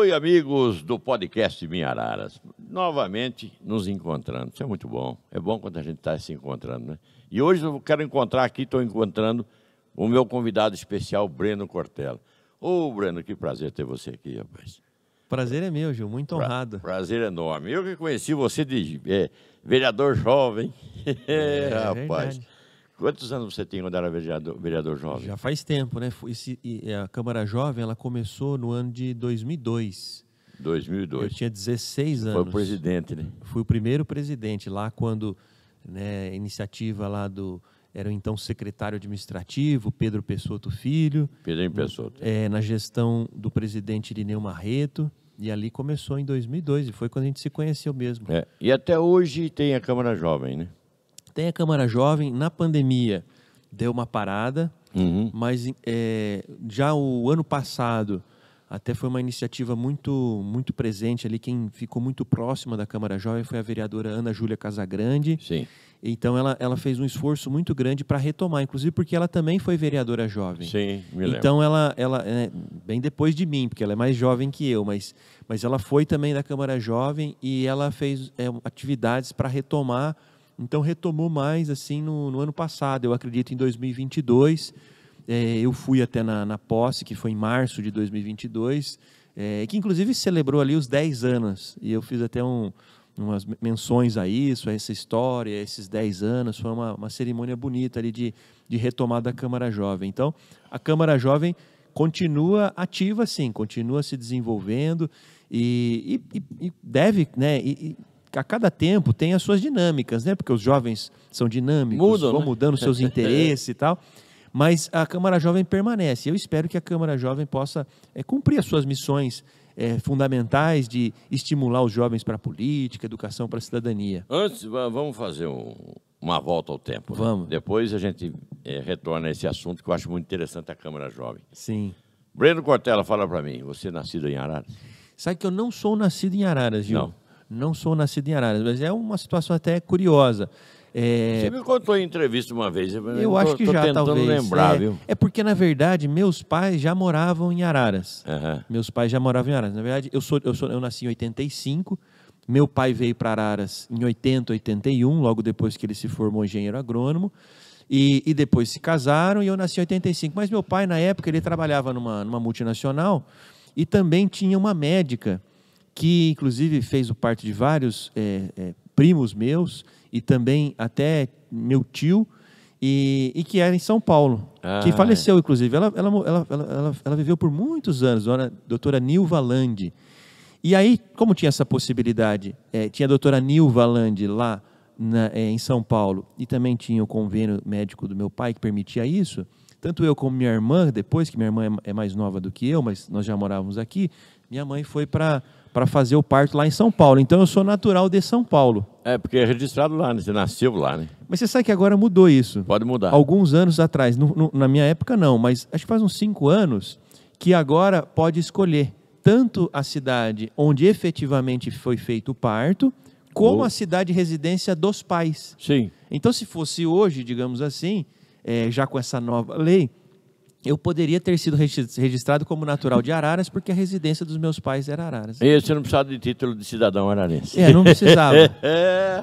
Oi, amigos do podcast Minha Araras. Novamente nos encontrando. Isso é muito bom. É bom quando a gente está se encontrando, né? E hoje eu quero encontrar aqui, estou encontrando o meu convidado especial, Breno Cortella. Ô, Breno, que prazer ter você aqui, rapaz. Prazer é meu, Gil. Muito honrado. Prazer enorme. Eu que conheci você de vereador jovem. Rapaz. Verdade. Quantos anos você tem quando era vereador jovem? Já faz tempo, né? A Câmara Jovem ela começou no ano de 2002. 2002. Eu tinha 16 anos. Foi o presidente, né? Fui o primeiro presidente lá quando, né, a iniciativa lá era o então secretário administrativo, Pedro Pessotto Filho. Pedro Pessotto. Na gestão do presidente Irineu Marreto. E ali começou em 2002 e foi quando a gente se conheceu mesmo. E até hoje tem a Câmara Jovem, né? Tem a Câmara Jovem. Na pandemia deu uma parada, mas já o ano passado até foi uma iniciativa muito, muito presente ali. Quem ficou muito próxima da Câmara Jovem foi a vereadora Ana Júlia Casagrande. Sim. Então ela fez um esforço muito grande para retomar, inclusive porque ela também foi vereadora jovem. Sim, me lembro. Então ela bem depois de mim, porque ela é mais jovem que eu, mas ela foi também da Câmara Jovem e ela fez atividades para retomar. Então retomou mais assim no ano passado, eu acredito em 2022. Eu fui até na posse, que foi em março de 2022, que inclusive celebrou ali os 10 anos. E eu fiz até umas menções a isso, a essa história, a esses 10 anos. Foi uma cerimônia bonita ali de retomada da Câmara Jovem. Então, a Câmara Jovem continua ativa, sim, continua se desenvolvendo e deve, né? A cada tempo tem as suas dinâmicas, né? Porque os jovens são dinâmicos, vão mudando seus interesses e tal. Mas a Câmara Jovem permanece. Eu espero que a Câmara Jovem possa cumprir as suas missões fundamentais de estimular os jovens para a política, educação para a cidadania. Antes, vamos fazer uma volta ao tempo. Vamos. Né? Depois a gente retorna a esse assunto que eu acho muito interessante, a Câmara Jovem. Sim. Breno Cortella, fala para mim, você é nascido em Araras? Sabe que eu não sou nascido em Araras, Gil? Não. Não sou nascido em Araras, mas é uma situação até curiosa. Você me contou em entrevista uma vez. Eu acho que já, tentando talvez. lembrar, viu? É porque, na verdade, meus pais já moravam em Araras. Meus pais já moravam em Araras. Na verdade, eu nasci em 85. Meu pai veio para Araras em 80, 81, logo depois que ele se formou engenheiro agrônomo. E depois se casaram e eu nasci em 85. Mas meu pai, na época, ele trabalhava numa multinacional e também tinha uma médica que, inclusive, fez o parto de vários primos meus e também até meu tio, e que era em São Paulo, que faleceu, inclusive. Ela viveu por muitos anos, a doutora Nilva Landi. E aí, como tinha essa possibilidade, tinha a doutora Nilva Landi lá em São Paulo, e também tinha o convênio médico do meu pai que permitia isso, tanto eu como minha irmã, depois que minha irmã é mais nova do que eu, mas nós já morávamos aqui, minha mãe foi para fazer o parto lá em São Paulo. Então, eu sou natural de São Paulo. Porque é registrado lá, né? Você nasceu lá, né? Mas você sabe que agora mudou isso. Pode mudar. Alguns anos atrás, na minha época não, mas acho que faz uns 5 anos, que agora pode escolher tanto a cidade onde efetivamente foi feito o parto, como a cidade de residência dos pais. Sim. Então, se fosse hoje, digamos assim, já com essa nova lei, eu poderia ter sido registrado como natural de Araras, porque a residência dos meus pais era Araras. E você não precisava de título de cidadão ararense. Não precisava.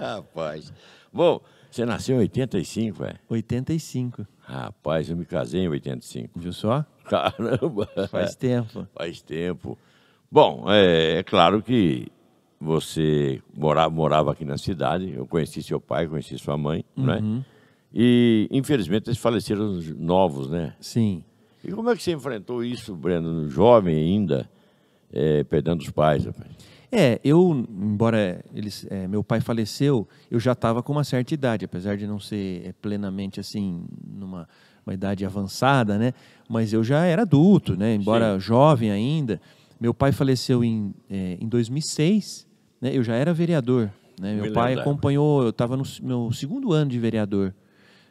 Rapaz. Bom, você nasceu em 85, 85. Rapaz, eu me casei em 85. Viu só? Caramba. Faz tempo. Faz tempo. Bom, é claro que você morava aqui na cidade, eu conheci seu pai, conheci sua mãe, né? E, infelizmente, eles faleceram novos, né? Sim. E como é que você enfrentou isso, Breno, jovem ainda, perdendo os pais, rapaz? Embora meu pai faleceu, eu já estava com uma certa idade, apesar de não ser plenamente assim, numa idade avançada, né? Mas eu já era adulto, né? Embora jovem ainda. Meu pai faleceu em 2006, né? Eu já era vereador, né? Meu pai acompanhou, eu estava no meu 2º ano de vereador,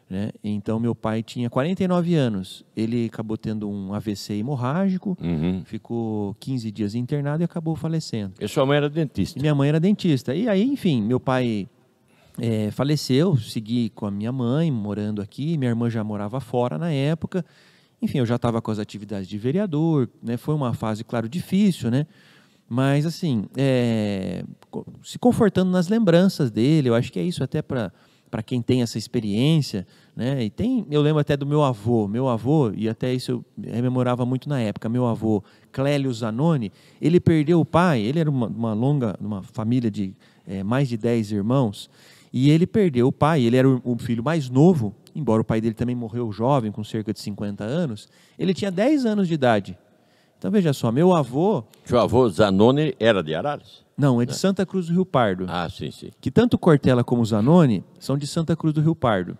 né? Então, meu pai tinha 49 anos. Ele acabou tendo um AVC hemorrágico, ficou 15 dias internado e acabou falecendo. E sua mãe era dentista? Minha mãe era dentista. E aí, enfim, meu pai faleceu, segui com a minha mãe, morando aqui. Minha irmã já morava fora na época. Enfim, eu já estava com as atividades de vereador, né? Foi uma fase, claro, difícil, né? Mas, assim, se confortando nas lembranças dele, eu acho que é isso até para quem tem essa experiência, né? E eu lembro até do meu avô, e até isso eu rememorava muito na época, meu avô, Clélio Zanoni, ele perdeu o pai, ele era uma família de mais de 10 irmãos, e ele perdeu o pai, ele era o filho mais novo, embora o pai dele também morreu jovem, com cerca de 50 anos, ele tinha 10 anos de idade. Então, veja só, meu avô... Seu avô Zanoni era de Araras? Não, é de Santa Cruz do Rio Pardo. Ah, sim, sim. Que tanto Cortella como Zanoni são de Santa Cruz do Rio Pardo.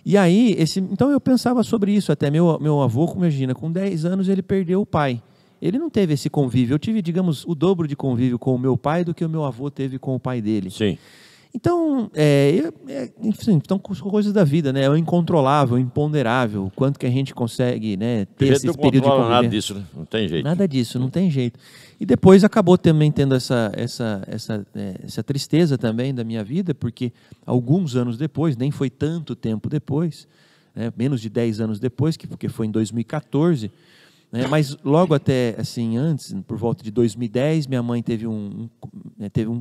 E aí, então eu pensava sobre isso até. Meu avô, imagina, com 10 anos ele perdeu o pai. Ele não teve esse convívio. Eu tive, digamos, o dobro de convívio com o meu pai do que o meu avô teve com o pai dele. Sim. Então, enfim, são coisas da vida, né? É o incontrolável, o imponderável, o quanto que a gente consegue, né, ter esse período de convívio. Nada disso, né? Não tem jeito. Nada disso, não tem jeito. E depois acabou também tendo essa tristeza também da minha vida, porque alguns anos depois, nem foi tanto tempo depois, né, menos de 10 anos depois, porque foi em 2014, né, mas logo até assim antes, por volta de 2010, minha mãe teve um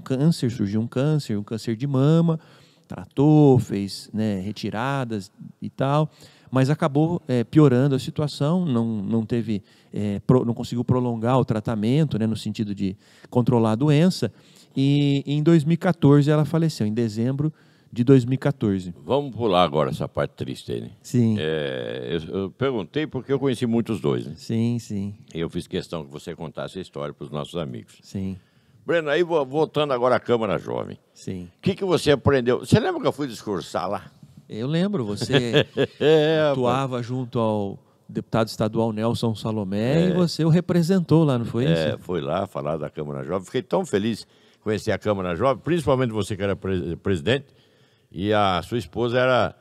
câncer, surgiu um câncer de mama, tratou, fez, né, retiradas e tal, mas acabou piorando a situação, não conseguiu prolongar o tratamento, né, no sentido de controlar a doença, e em 2014 ela faleceu, em dezembro de 2014. Vamos pular agora essa parte triste aí, né? Sim. Eu perguntei porque eu conheci muitos dois, né? Sim, sim. E eu fiz questão que você contasse a história para os nossos amigos. Sim. Breno, aí voltando agora à Câmara Jovem. Sim. O que você aprendeu? Você lembra que eu fui discursar lá? Eu lembro, você atuava junto ao deputado estadual Nelson Salomé e você o representou lá, não foi isso? Fui lá falar da Câmara Jovem. Fiquei tão feliz conhecer a Câmara Jovem, principalmente você que era presidente, e a sua esposa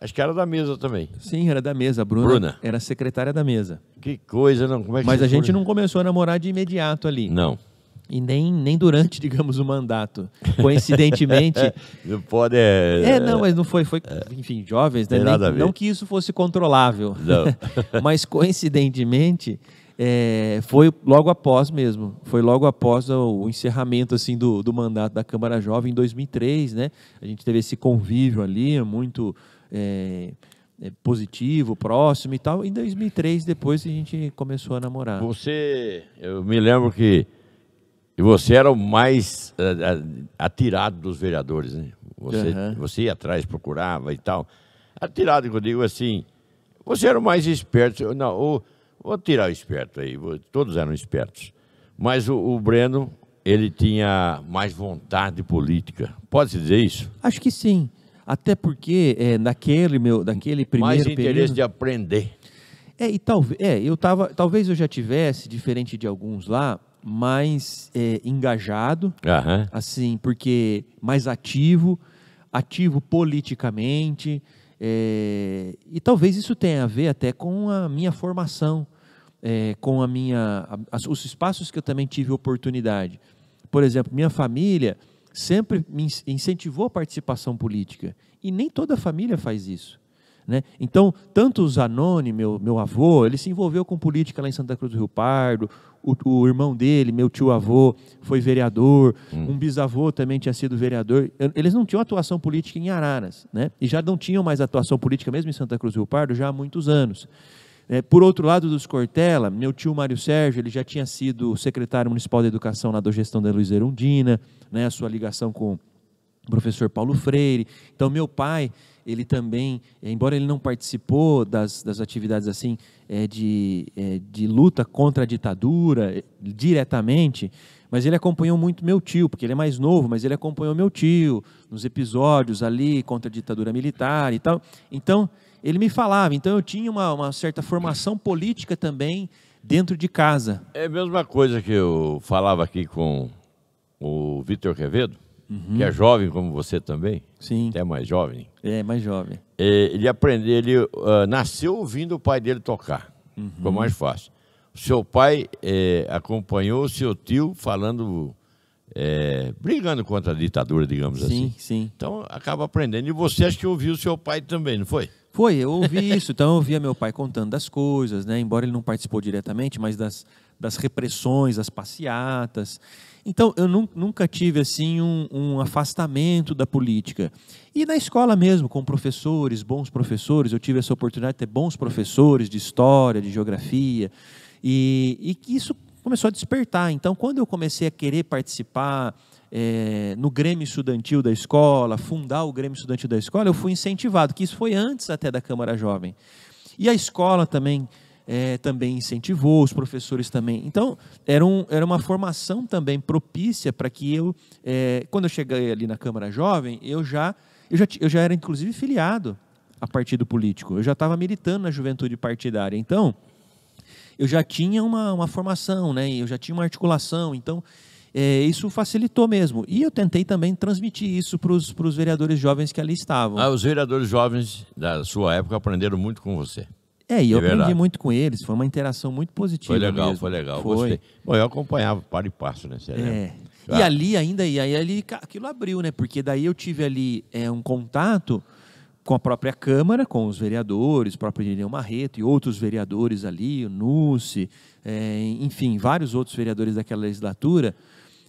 acho que era da mesa também. Sim, era da mesa, a Bruna era secretária da mesa. Que coisa, não? Como é que Mas a gente não começou a namorar de imediato ali. Não. E nem durante, digamos, o mandato. Coincidentemente... Não pode... não, mas não foi enfim, jovens, né? Não que isso fosse controlável. Não. Mas, coincidentemente... foi logo após mesmo, foi logo após o encerramento assim, do mandato da Câmara Jovem em 2003, né? A gente teve esse convívio ali, muito positivo, próximo e tal. Em 2003, depois a gente começou a namorar. Eu me lembro que você era o mais atirado dos vereadores, né? Você ia atrás, procurava e tal. Atirado, que eu digo assim, você era o mais esperto. Não, vou tirar o esperto aí, todos eram espertos. Mas o Breno, ele tinha mais vontade política. Pode-se dizer isso? Acho que sim. Até porque daquele primeiro mais interesse período, de aprender. E talvez eu já tivesse, diferente de alguns lá, mais engajado, assim, porque mais ativo politicamente, e talvez isso tenha a ver até com a minha formação, com os espaços que eu também tive oportunidade. Por exemplo, minha família sempre me incentivou a participação política, e nem toda a família faz isso, né? Então, tanto o Zanoni, meu avô, ele se envolveu com política lá em Santa Cruz do Rio Pardo, o irmão dele, meu tio-avô, foi vereador, um bisavô também tinha sido vereador. Eles não tinham atuação política em Araras, né? E já não tinham mais atuação política mesmo em Santa Cruz do Rio Pardo já há muitos anos. Por outro lado dos Cortella, meu tio Mário Sérgio, ele já tinha sido secretário municipal de educação na gestão da Luiz Erundina, né, a sua ligação com o professor Paulo Freire. Então, meu pai, ele também, embora ele não participou das atividades assim, de luta contra a ditadura diretamente, mas ele acompanhou muito meu tio, porque ele é mais novo, mas ele acompanhou meu tio nos episódios ali contra a ditadura militar e tal. Então, ele me falava, então eu tinha uma certa formação política também dentro de casa. É a mesma coisa que eu falava aqui com o Vitor Quevedo, que é jovem como você também. Sim. Até mais jovem. Mais jovem. Ele nasceu ouvindo o pai dele tocar, ficou mais fácil. O seu pai acompanhou o seu tio falando brigando contra a ditadura, digamos assim. Sim, sim. Então, acaba aprendendo. E você acha que ouviu o seu pai também, não foi? Foi, eu ouvi isso. Então, eu ouvia meu pai contando das coisas, né? Embora ele não participou diretamente, mas das repressões, das passeatas. Então, eu nunca tive assim um afastamento da política. E na escola mesmo, com professores, bons professores, eu tive essa oportunidade de ter bons professores de história, de geografia, e que isso começou a despertar. Então, quando eu comecei a querer participar no Grêmio Estudantil da escola, fundar o Grêmio Estudantil da escola, eu fui incentivado, que isso foi antes até da Câmara Jovem. E a escola também incentivou, os professores também. Então, era uma formação também propícia para que eu, quando eu cheguei ali na Câmara Jovem, eu já era, inclusive, filiado a partido político. Eu já estava militando na juventude partidária. Então, eu já tinha uma formação, né? Eu já tinha uma articulação. Então, isso facilitou mesmo. E eu tentei também transmitir isso para os vereadores jovens que ali estavam. Os vereadores jovens da sua época aprenderam muito com você. E eu aprendi muito com eles, foi uma interação muito positiva. Foi legal. Gostei. Bom, eu acompanhava para e passo, né? E ali ainda, aquilo abriu, né? Porque daí eu tive ali um contato com a própria Câmara, com os vereadores, o próprio Irineu Marreto e outros vereadores ali, o Núci, enfim, vários outros vereadores daquela legislatura,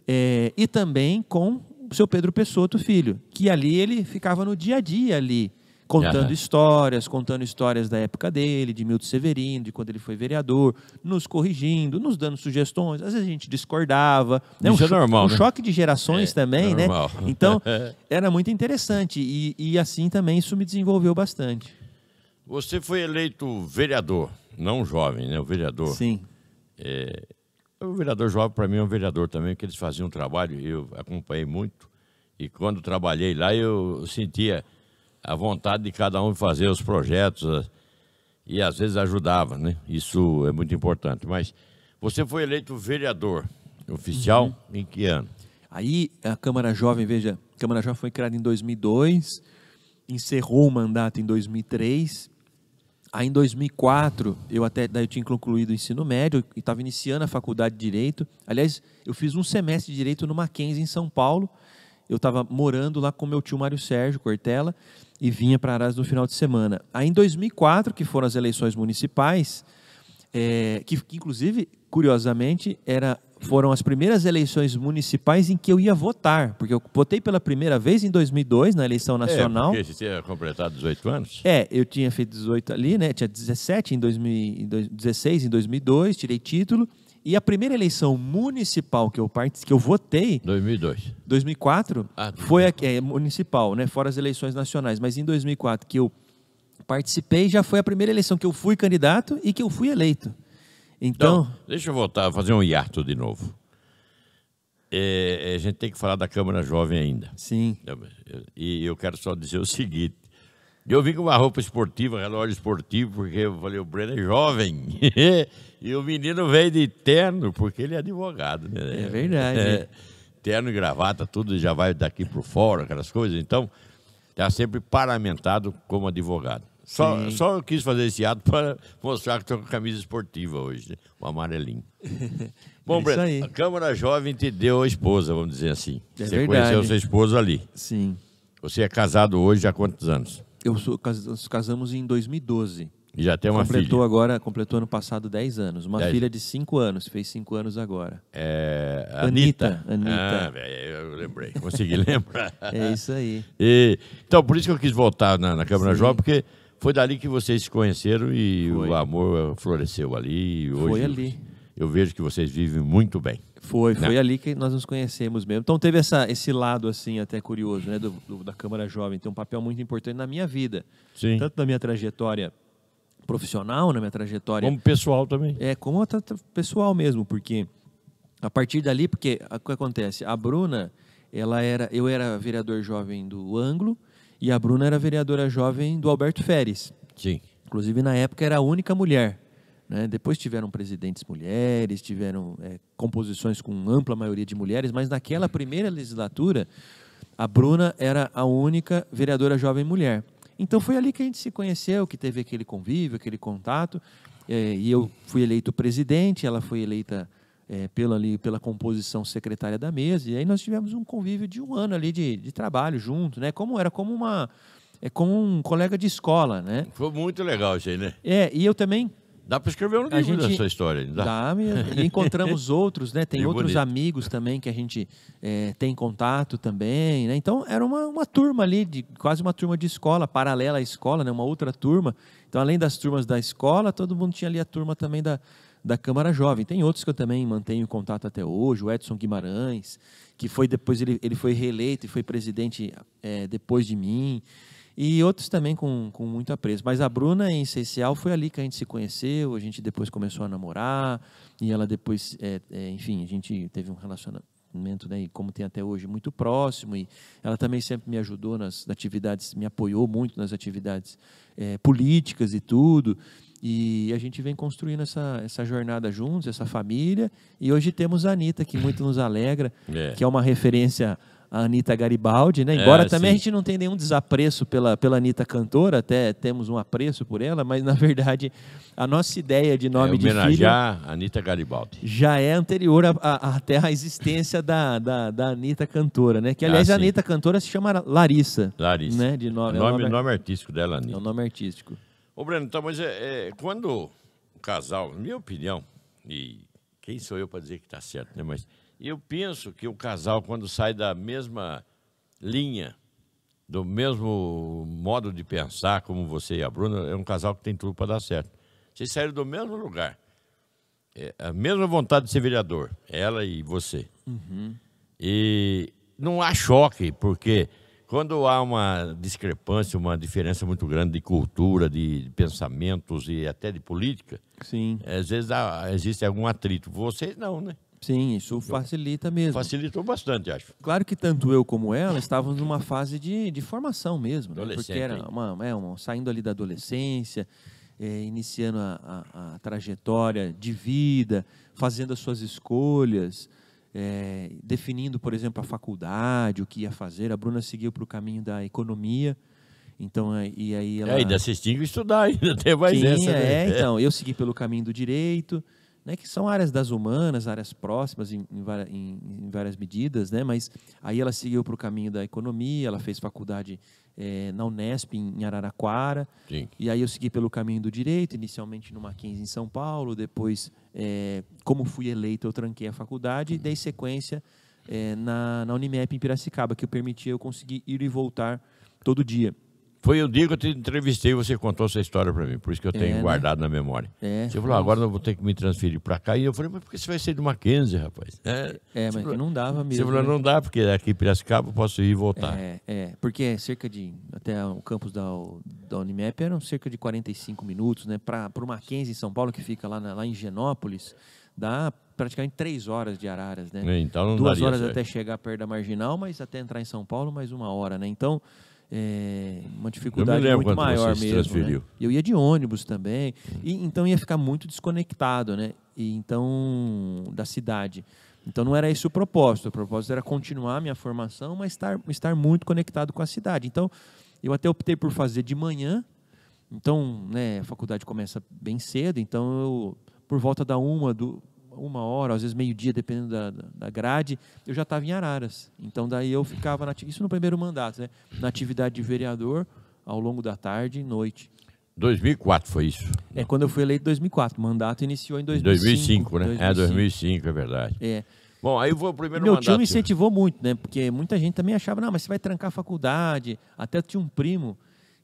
e também com o seu Pedro Pessotto Filho, que ali ele ficava no dia a dia ali, contando histórias da época dele, de Milton Severino, de quando ele foi vereador, nos corrigindo, nos dando sugestões. Às vezes a gente discordava. Isso é normal, né? Choque de gerações também, né? Normal. Então, era muito interessante e assim também isso me desenvolveu bastante. Você foi eleito vereador, não jovem, né? O vereador. Sim. O vereador jovem, para mim, é um vereador também, porque eles faziam um trabalho, eu acompanhei muito. E quando trabalhei lá, eu sentia a vontade de cada um fazer os projetos e às vezes ajudava, né? Isso é muito importante. Mas você foi eleito vereador oficial em que ano? Aí a Câmara Jovem, veja, a Câmara Jovem foi criada em 2002, encerrou o mandato em 2003. Aí em 2004, daí eu tinha concluído o ensino médio e estava iniciando a faculdade de Direito. Aliás, eu fiz um semestre de Direito no Mackenzie, em São Paulo. Eu estava morando lá com meu tio Mário Sérgio Cortella e vinha para Araras no final de semana. Aí em 2004, que foram as eleições municipais, que inclusive, curiosamente, foram as primeiras eleições municipais em que eu ia votar, porque eu votei pela primeira vez em 2002, na eleição nacional. Porque você tinha completado 18 anos? Eu tinha feito 18 ali, né? Tinha 17 em 2016, em 2002, tirei título. E a primeira eleição municipal que eu votei... 2002. 2004 foi municipal, né? Fora as eleições nacionais. Mas em 2004 que eu participei, já foi a primeira eleição que eu fui candidato e que eu fui eleito. Então deixa eu voltar, fazer um hiato de novo. A gente tem que falar da Câmara Jovem ainda. Sim. E eu quero só dizer o seguinte. Eu vim com uma roupa esportiva, relógio esportivo, porque eu falei, o Breno é jovem. E o menino veio de terno, porque ele é advogado, né? É verdade. Terno e gravata, tudo já vai daqui para fora, aquelas coisas. Então, está sempre paramentado como advogado. Só eu quis fazer esse ato para mostrar que estou com camisa esportiva hoje, né? O amarelinho. Bom, Breno, a Câmara Jovem te deu a esposa, vamos dizer assim. Você conheceu sua esposa ali. Sim. Você é casado hoje há quantos anos? Nós casamos em 2012. E já tem uma filha? Completou ano passado 10 anos. Uma filha de 5 anos, fez 5 anos agora. Anitta. Eu lembrei, consegui lembrar. É isso aí. Então, por isso que eu quis voltar na Câmara Jovem, porque foi dali que vocês se conheceram e o amor floresceu ali. Hoje foi ali. Eu vejo que vocês vivem muito bem. Foi ali que nós nos conhecemos mesmo. Então teve esse lado assim até curioso, né, da Câmara Jovem, tem um papel muito importante na minha vida. Sim. Tanto na minha trajetória profissional, na minha trajetória... Como pessoal também. Como pessoal mesmo, porque a partir dali, porque o que acontece? A Bruna, eu era vereador jovem do Anglo e a Bruna era vereadora jovem do Alberto Feres. Sim. Inclusive, na época, era a única mulher. Né? Depois tiveram presidentes mulheres, tiveram composições com ampla maioria de mulheres, mas naquela primeira legislatura, a Bruna era a única vereadora jovem mulher. Então foi ali que a gente se conheceu, que teve aquele convívio, aquele contato, e eu fui eleito presidente, ela foi eleita pela composição secretária da mesa, e aí nós tivemos um convívio de 1 ano ali de trabalho junto, né? Era como um colega de escola, né? Foi muito legal isso aí, né? E eu também... Dá para escrever um livro da sua história. Dá mesmo. E encontramos outros, né? Tem outros amigos também que a gente tem contato também, né? Então, era uma turma ali, quase uma turma de escola, paralela à escola, né? Uma outra turma. Então, além das turmas da escola, todo mundo tinha ali a turma também da Câmara Jovem. Tem outros que eu também mantenho contato até hoje, o Edson Guimarães, que foi depois, ele foi reeleito e foi presidente depois de mim. E outros também com muito apreço. Mas a Bruna, em essencial, foi ali que a gente se conheceu, a gente depois começou a namorar, e ela depois, enfim, a gente teve um relacionamento, né, como tem até hoje, muito próximo, e ela também sempre me ajudou nas atividades, me apoiou muito nas atividades políticas e tudo, e a gente vem construindo essa jornada juntos, essa família, e hoje temos a Anitta, que muito nos alegra, que é uma referência... A Anitta Garibaldi, né? Embora também a gente não tenha nenhum desapreço pela Anitta cantora, até temos um apreço por ela, mas na verdade a nossa ideia de nome de filho... Homenagear a Anitta Garibaldi. Já é anterior até à existência da Anitta cantora, né? Que aliás a Anitta cantora se chama Larissa. Larissa. Né? De nome, o nome artístico dela, Anitta. É o nome artístico. Ô Breno, então, mas quando o casal, na minha opinião, e quem sou eu para dizer que está certo, né? Mas... eu penso que o casal, quando sai da mesma linha, do mesmo modo de pensar, como você e a Bruna, é um casal que tem tudo para dar certo. Vocês saíram do mesmo lugar. A mesma vontade de ser vereador, ela e você. Uhum. E não há choque, porque quando há uma discrepância, uma diferença muito grande de cultura, de pensamentos e até de política, sim, às vezes existe algum atrito. Vocês não, né? Sim, isso facilita mesmo. Facilitou bastante, acho. Claro que tanto eu como ela estávamos numa fase de formação mesmo, né? Porque era saindo ali da adolescência, iniciando a trajetória de vida, fazendo as suas escolhas, definindo, por exemplo, a faculdade, o que ia fazer. A Bruna seguiu para o caminho da economia. Então, e aí ela... ainda vocês tinham que estudar, ainda tem mais essa. Né? Então, eu segui pelo caminho do direito, né, que são áreas das humanas, áreas próximas em várias medidas, né, mas aí ela seguiu para o caminho da economia, ela fez faculdade na Unesp, em Araraquara, sim, e aí eu segui pelo caminho do direito, inicialmente no Mackenzie em São Paulo, depois, como fui eleito, eu tranquei a faculdade e dei sequência na Unimep em Piracicaba, que permitia eu conseguir ir e voltar todo dia. Foi o dia que eu te entrevistei e você contou essa história para mim, por isso que eu tenho guardado na memória. Você falou, agora eu vou ter que me transferir para cá. E eu falei, mas por que você vai sair do Mackenzie, rapaz? Mas que não dava mesmo. Você falou, não dá, porque aqui em Piracicaba eu posso ir e voltar. Porque até o campus da Unimep eram cerca de 45 minutos, né? Para o Mackenzie em São Paulo, que fica lá em Higienópolis, dá praticamente 3 horas de Araras, né? Então não 2 horas certo. até chegar perto da Marginal, mas até entrar em São Paulo, mais 1 hora, né? Então... uma dificuldade muito maior mesmo, né? Eu ia de ônibus também, e então ia ficar muito desconectado, né? Da cidade. Então não era esse o propósito era continuar a minha formação, mas estar muito conectado com a cidade. Então eu até optei por fazer de manhã, então, né, a faculdade começa bem cedo, então eu, por volta da 1 hora, às vezes meio-dia, dependendo da grade, eu já estava em Araras. Então, daí eu ficava, isso no primeiro mandato, né? Na atividade de vereador, ao longo da tarde e noite. 2004 foi isso? Quando eu fui eleito em 2004. O mandato iniciou em 2005. 2005, né? 2005, é verdade. Bom, aí foi o primeiro mandato. Meu tio me seu. incentivou muito, né? Porque muita gente também achava, não, mas você vai trancar a faculdade. Até tinha um primo,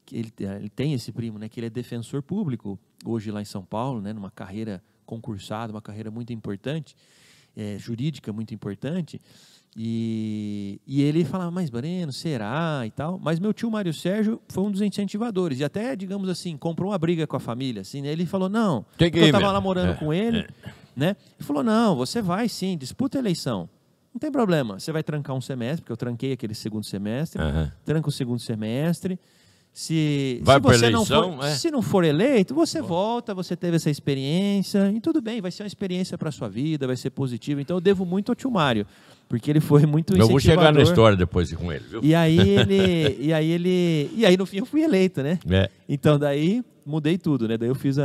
que ele tem esse primo, né? Que ele é defensor público, hoje lá em São Paulo, né? Numa carreira concursado, uma carreira muito importante, jurídica muito importante, e ele falava, mas Breno, será e tal, mas meu tio Mário Sérgio foi um dos incentivadores, e até, digamos assim, comprou uma briga com a família, assim, né? Ele falou, não, eu estava lá morando com ele, né? Ele falou, não, você vai sim, disputa a eleição, não tem problema, você vai trancar um semestre, porque eu tranquei aquele segundo semestre, tranca o segundo semestre, se você não for eleito, você volta, você teve essa experiência, e tudo bem, vai ser uma experiência para a sua vida, vai ser positivo. Então eu devo muito ao tio Mário, porque ele foi muito incentivador. Eu vou chegar na história depois com ele, viu? E aí no fim eu fui eleito, né? Então daí mudei tudo, né? Daí eu fiz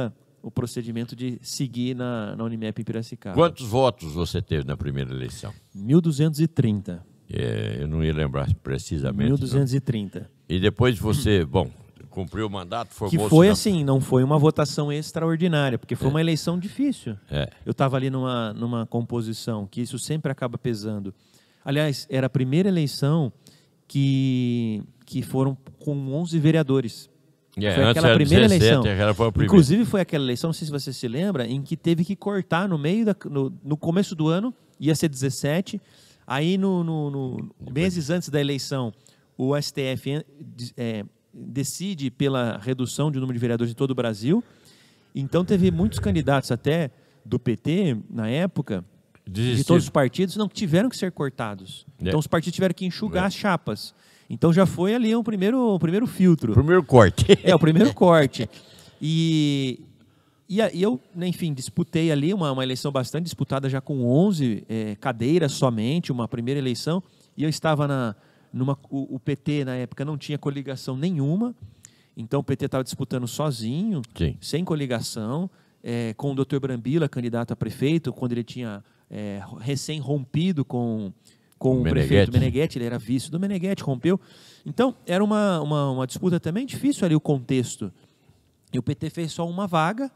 o procedimento de seguir na Unimep em Piracicaba. Quantos votos você teve na primeira eleição? 1.230. Eu não ia lembrar precisamente. 1.230. Não. E depois você, bom, cumpriu o mandato, formou-se... Que foi assim, não foi uma votação extraordinária, porque foi uma eleição difícil. É. Eu estava ali numa composição, que isso sempre acaba pesando. Aliás, era a primeira eleição que foram com 11 vereadores. Foi aquela primeira 17, eleição. Foi a primeira. Inclusive, foi aquela eleição, não sei se você se lembra, em que teve que cortar no meio, no começo do ano, ia ser 17, aí meses antes da eleição, o STF decide pela redução de número de vereadores em todo o Brasil. Então, teve muitos candidatos até do PT, na época, de todos os partidos, que tiveram que ser cortados. Então, os partidos tiveram que enxugar as chapas. Então, já foi ali o primeiro filtro. O primeiro corte. O primeiro corte. E eu, enfim, disputei ali uma eleição bastante disputada, já com 11 cadeiras somente, uma primeira eleição. E eu estava o PT, na época, não tinha coligação nenhuma. Então, o PT estava disputando sozinho, Sim. sem coligação, com o Dr. Brambila, candidato a prefeito, quando ele tinha recém-rompido com o prefeito Meneghetti, ele era vice do Meneghetti, rompeu. Então, era uma disputa também difícil ali, o contexto. E o PT fez só uma vaga,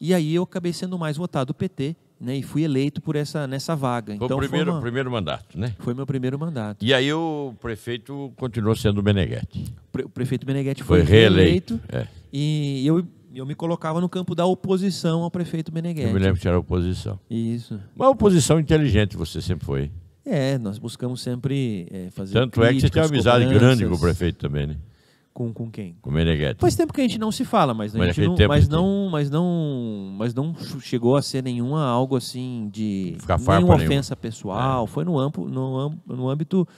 e aí eu acabei sendo mais votado do PT, né, e fui eleito nessa vaga. Foi então, o primeiro mandato, né? Foi meu primeiro mandato. E aí o prefeito continuou sendo o Meneghetti. O prefeito Meneghetti foi reeleito. E eu me colocava no campo da oposição ao prefeito Meneghetti. Eu me lembro que era oposição. Isso. Uma oposição inteligente você sempre foi. Nós buscamos sempre fazer Tanto é que você tem uma amizade grande com o prefeito também, né? Com quem? Com o Meneghetti. Faz tempo que a gente não se fala, mas não chegou a ser algo assim de nenhuma ofensa pessoal. Foi no âmbito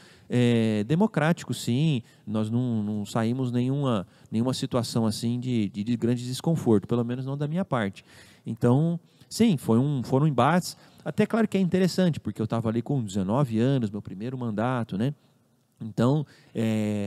democrático, sim. Nós não saímos nenhuma situação assim de grande desconforto, pelo menos não da minha parte. Então, sim, foram embates. Até claro que é interessante, porque eu estava ali com 19 anos, meu primeiro mandato, né? Então,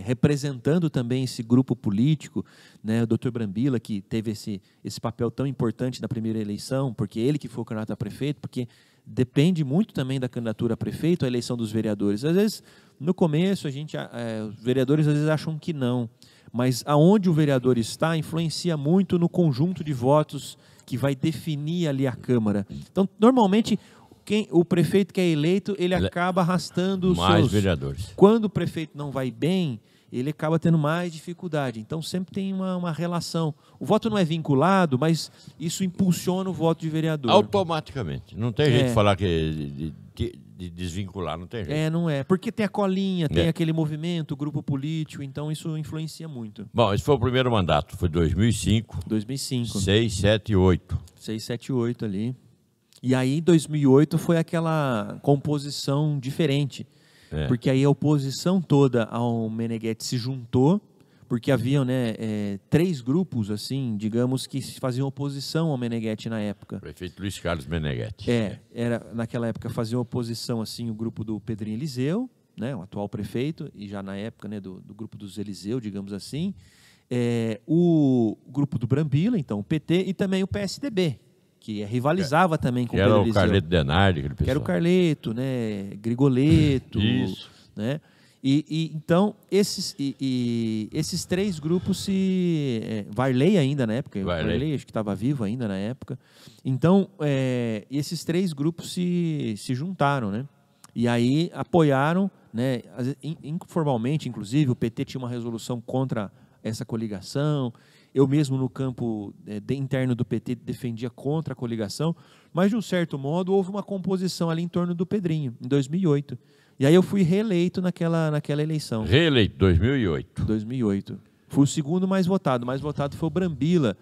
representando também esse grupo político, né, o Dr. Brambila, que teve esse papel tão importante na primeira eleição, porque ele que foi o candidato a prefeito, porque depende muito também da candidatura a prefeito, a eleição dos vereadores. Às vezes, no começo, os vereadores às vezes acham que não, mas aonde o vereador está influencia muito no conjunto de votos que vai definir ali a Câmara. Então, normalmente, o prefeito que é eleito, ele acaba arrastando mais vereadores. Quando o prefeito não vai bem, ele acaba tendo mais dificuldade. Então, sempre tem uma relação. O voto não é vinculado, mas isso impulsiona o voto de vereador. Automaticamente. Não tem jeito de falar de desvincular, não tem jeito. Não é. Porque tem a colinha, tem aquele movimento, o grupo político, então isso influencia muito. Bom, esse foi o primeiro mandato, foi 2005. 2005. 6, 7 e 8. 6, 7 e 8 ali. E aí, em 2008, foi aquela composição diferente. Porque aí a oposição toda ao Meneghetti se juntou, porque haviam 3 grupos, assim, digamos, que faziam oposição ao Meneghetti na época. O prefeito Luiz Carlos Meneghetti. Naquela época faziam oposição, assim, o grupo do Pedrinho Eliseu, né, o atual prefeito, e já na época, né, do grupo dos Eliseu, digamos assim, o grupo do Brambila, então o PT, e também o PSDB, que rivalizava também com o Pedro Eliseu. Era o Carleto Denardi, aquele pessoal. Que era o Carleto, né? Grigoleto. Isso. Né? Então, esses 3 grupos Varley ainda na época. Varley acho que estava vivo ainda na época. Então, esses 3 grupos se juntaram, né? E aí apoiaram, né? Informalmente, inclusive, o PT tinha uma resolução contra essa coligação. Eu mesmo, no campo interno do PT, defendia contra a coligação, mas, de um certo modo, houve uma composição ali em torno do Pedrinho, em 2008. E aí eu fui reeleito naquela eleição. Reeleito, 2008. 2008. Fui o segundo mais votado. O mais votado foi o Brambila,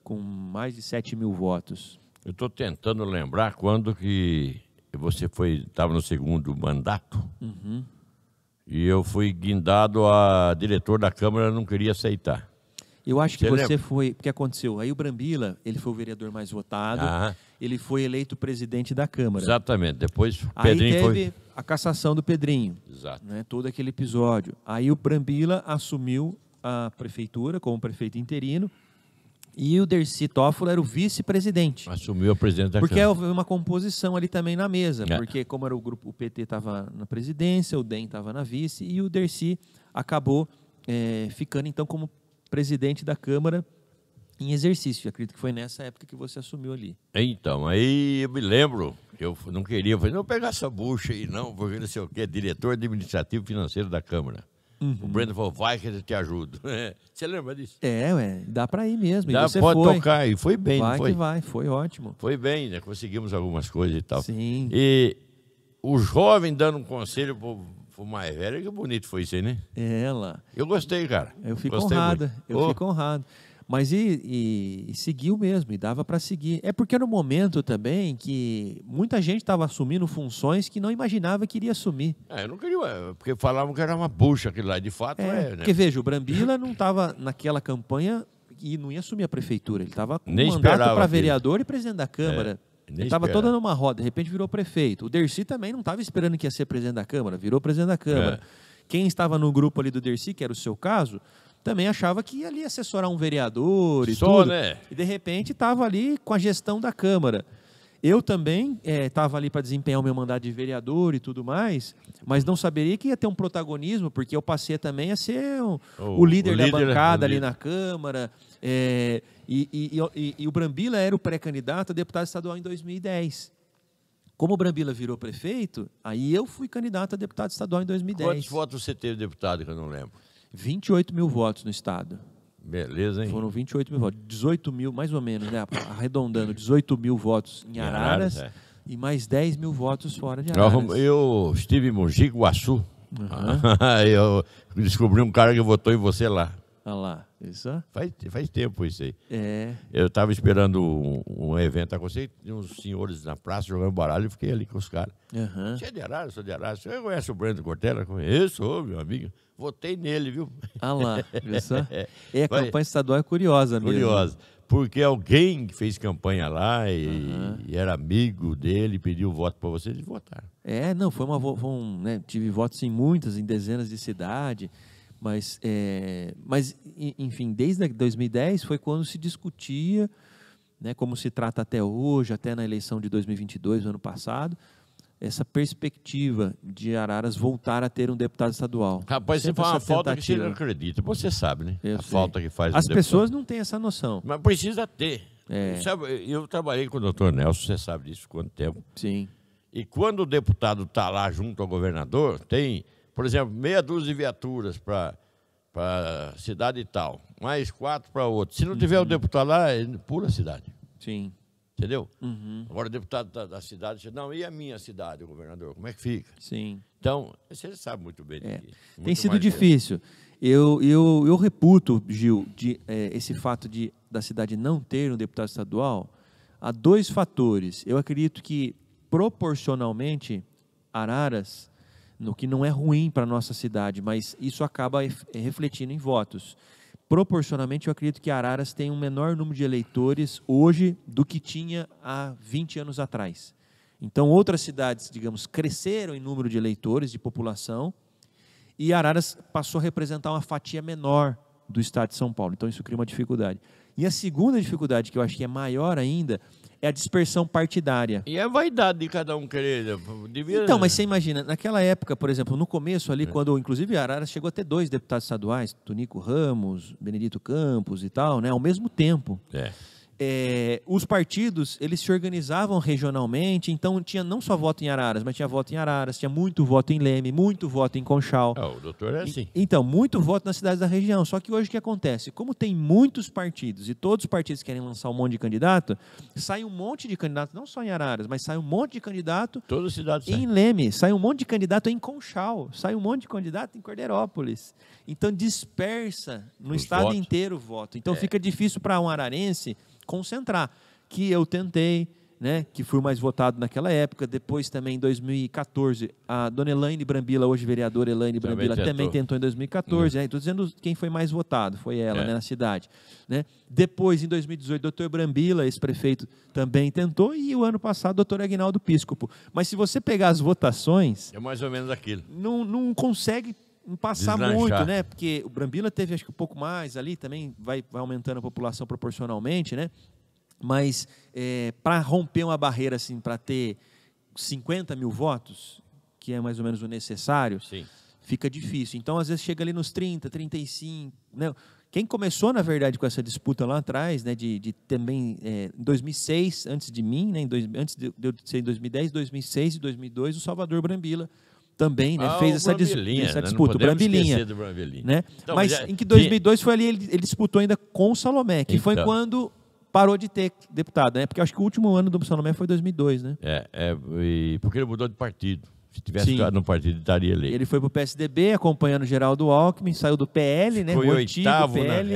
com mais de 7 mil votos. Eu estou tentando lembrar quando que você estava no segundo mandato, e eu fui guindado a diretor da Câmara, não queria aceitar. Eu acho que você foi... O que aconteceu? Aí o Brambila, ele foi o vereador mais votado, ele foi eleito presidente da Câmara. Exatamente. Depois o Pedrinho teve a cassação do Pedrinho. Exato. Né, todo aquele episódio. Aí o Brambila assumiu a prefeitura como prefeito interino, E o Dercy Toffolo era o vice-presidente. Assumiu a presidente da Câmara. Porque houve uma composição ali também na mesa. Porque como era o grupo, o PT estava na presidência, o DEM estava na vice, e o Dercy acabou ficando, então, como presidente da Câmara em exercício. Eu acredito que foi nessa época que você assumiu ali. Então, aí eu me lembro, eu não queria, eu falei, não pegar essa bucha aí não, porque não sei o quê, diretor administrativo financeiro da Câmara. O Breno falou, vai que eu te ajudo. Você lembra disso? Dá para ir mesmo. Dá, e você pode foi. tocar, e foi bem, não foi? Foi ótimo. Foi bem, né? Conseguimos algumas coisas e tal. Sim. E o jovem dando um conselho pro mais velho, que bonito foi isso aí, né? Lá. Eu gostei, cara. Eu fico honrado, fico honrado. Mas e seguiu mesmo, e dava para seguir. É porque era um momento também que muita gente estava assumindo funções que não imaginava que iria assumir. Eu não queria, porque falavam que era uma bucha aquilo lá, de fato né? Porque veja, o Brambila não estava naquela campanha e não ia assumir a prefeitura. Ele estava com mandato para vereador e presidente da Câmara. Ele estava toda numa roda, de repente virou prefeito. O Dercy também não estava esperando que ia ser presidente da Câmara, virou presidente da Câmara. Quem estava no grupo ali do Dercy, que era o seu caso, também achava que ia ali assessorar um vereador e tudo. Né? E de repente estava ali com a gestão da Câmara. Eu também estava ali para desempenhar o meu mandato de vereador e tudo mais, mas não saberia que ia ter um protagonismo, porque eu passei também a ser o líder da bancada ali na Câmara. E o Brambila era o pré-candidato a deputado estadual em 2010. Como o Brambila virou prefeito, aí eu fui candidato a deputado estadual em 2010. Quantos votos você teve, deputado, que eu não lembro? 28 mil votos no estado. Beleza, hein? Foram 28 mil votos. 18 mil, mais ou menos, né? Arredondando, 18 mil votos em Araras e mais 10 mil votos fora de Araras. Eu estive em Mogi Guaçu. Eu descobri um cara que votou em você lá. Olha lá, isso? Faz tempo isso aí. Eu estava esperando um evento acontecer, tinha uns senhores na praça jogando baralho, e fiquei ali com os caras. Você é de Araras, sou de Araras. Você conhece o Breno Cortella? Conheço, meu amigo. Votei nele, viu? Ah lá, isso? A campanha estadual é curiosa mesmo. Curiosa, porque alguém que fez campanha lá e era amigo dele, pediu voto para vocês e votaram. Não, tive votos em muitas, em dezenas de cidades. Mas, enfim, desde 2010 foi quando se discutia, né, como se trata até hoje, até na eleição de 2022, no ano passado, essa perspectiva de Araras voltar a ter um deputado estadual. Rapaz, você faz uma falta que você não acredita. Você sabe, né? Falta que faz as pessoas não têm essa noção. Mas precisa ter. Sabe, eu trabalhei com o doutor Nelson, você sabe disso, quanto tempo. Sim. E quando o deputado está lá junto ao governador, tem... Por exemplo, meia dúzia de viaturas para a cidade e tal, mais 4 para outra. Se não tiver o deputado lá, ele pula a cidade. Sim. Entendeu? Agora o deputado da cidade diz, não, e a minha cidade, o governador, como é que fica? Sim. Então, você sabe muito bem disso. Tem sido difícil. Eu reputo, Gil, esse fato da cidade não ter um deputado estadual, há 2 fatores. Eu acredito que, proporcionalmente, Araras... no que não é ruim para a nossa cidade, mas isso acaba refletindo em votos. Proporcionalmente, eu acredito que Araras tem um menor número de eleitores hoje do que tinha há 20 anos atrás. Então, outras cidades, digamos, cresceram em número de eleitores, de população, e Araras passou a representar uma fatia menor do estado de São Paulo. Então, isso cria uma dificuldade. E a segunda dificuldade, que eu acho que é maior ainda, é a dispersão partidária. E a vaidade de cada um querer. Então, mas você imagina, naquela época, por exemplo, no começo ali, quando inclusive Araras chegou a ter 2 deputados estaduais, Tonico Ramos, Benedito Campos e tal, né, ao mesmo tempo. Os partidos, eles se organizavam regionalmente, então tinha não só voto em Araras, mas tinha voto em Araras, tinha muito voto em Leme, muito voto em Conchal. O doutor é assim. Então, muito voto nas cidades da região. Só que hoje o que acontece? Como tem muitos partidos e todos os partidos querem lançar um monte de candidato, sai um monte de candidato, não só em Araras, mas sai um monte de candidato toda cidade em Leme, sai um monte de candidato em Conchal, sai um monte de candidato em Cordeirópolis. Então, dispersa no estado inteiro o voto. Então, fica difícil para um ararense concentrar, que eu tentei, né, que fui mais votado naquela época. Depois também em 2014, a dona Elaine Brambila, hoje vereadora Elaine Brambila, também tentou em 2014. Estou dizendo quem foi mais votado, foi ela, né, na cidade. Né? Depois, em 2018, o doutor Brambila, ex-prefeito, também tentou, e o ano passado, o doutor Aguinaldo Piscopo. Mas se você pegar as votações... É mais ou menos aquilo. Não consegue não passar muito, né? Porque o Brambila teve, acho que um pouco mais ali, também vai aumentando a população proporcionalmente, né? Mas para romper uma barreira, assim, para ter 50 mil votos, que é mais ou menos o necessário, sim, fica difícil. Então, às vezes, chega ali nos 30, 35, né? Quem começou, na verdade, com essa disputa lá atrás, né, de também, em 2006, antes de mim, né, antes de eu ser em 2010, 2006 e 2002, o Salvador Brambila também, né, fez essa disputa, o Brambilinha. Né? Então, mas em que 2002 foi ali, ele disputou ainda com o Salomé, que foi quando parou de ter deputado, né? Porque eu acho que o último ano do Salomé foi 2002, né? Porque ele mudou de partido. Se tivesse ficado no partido, estaria eleito. Ele foi para o PSDB, acompanhando o Geraldo Alckmin, saiu do PL, né? Foi oitavo PL.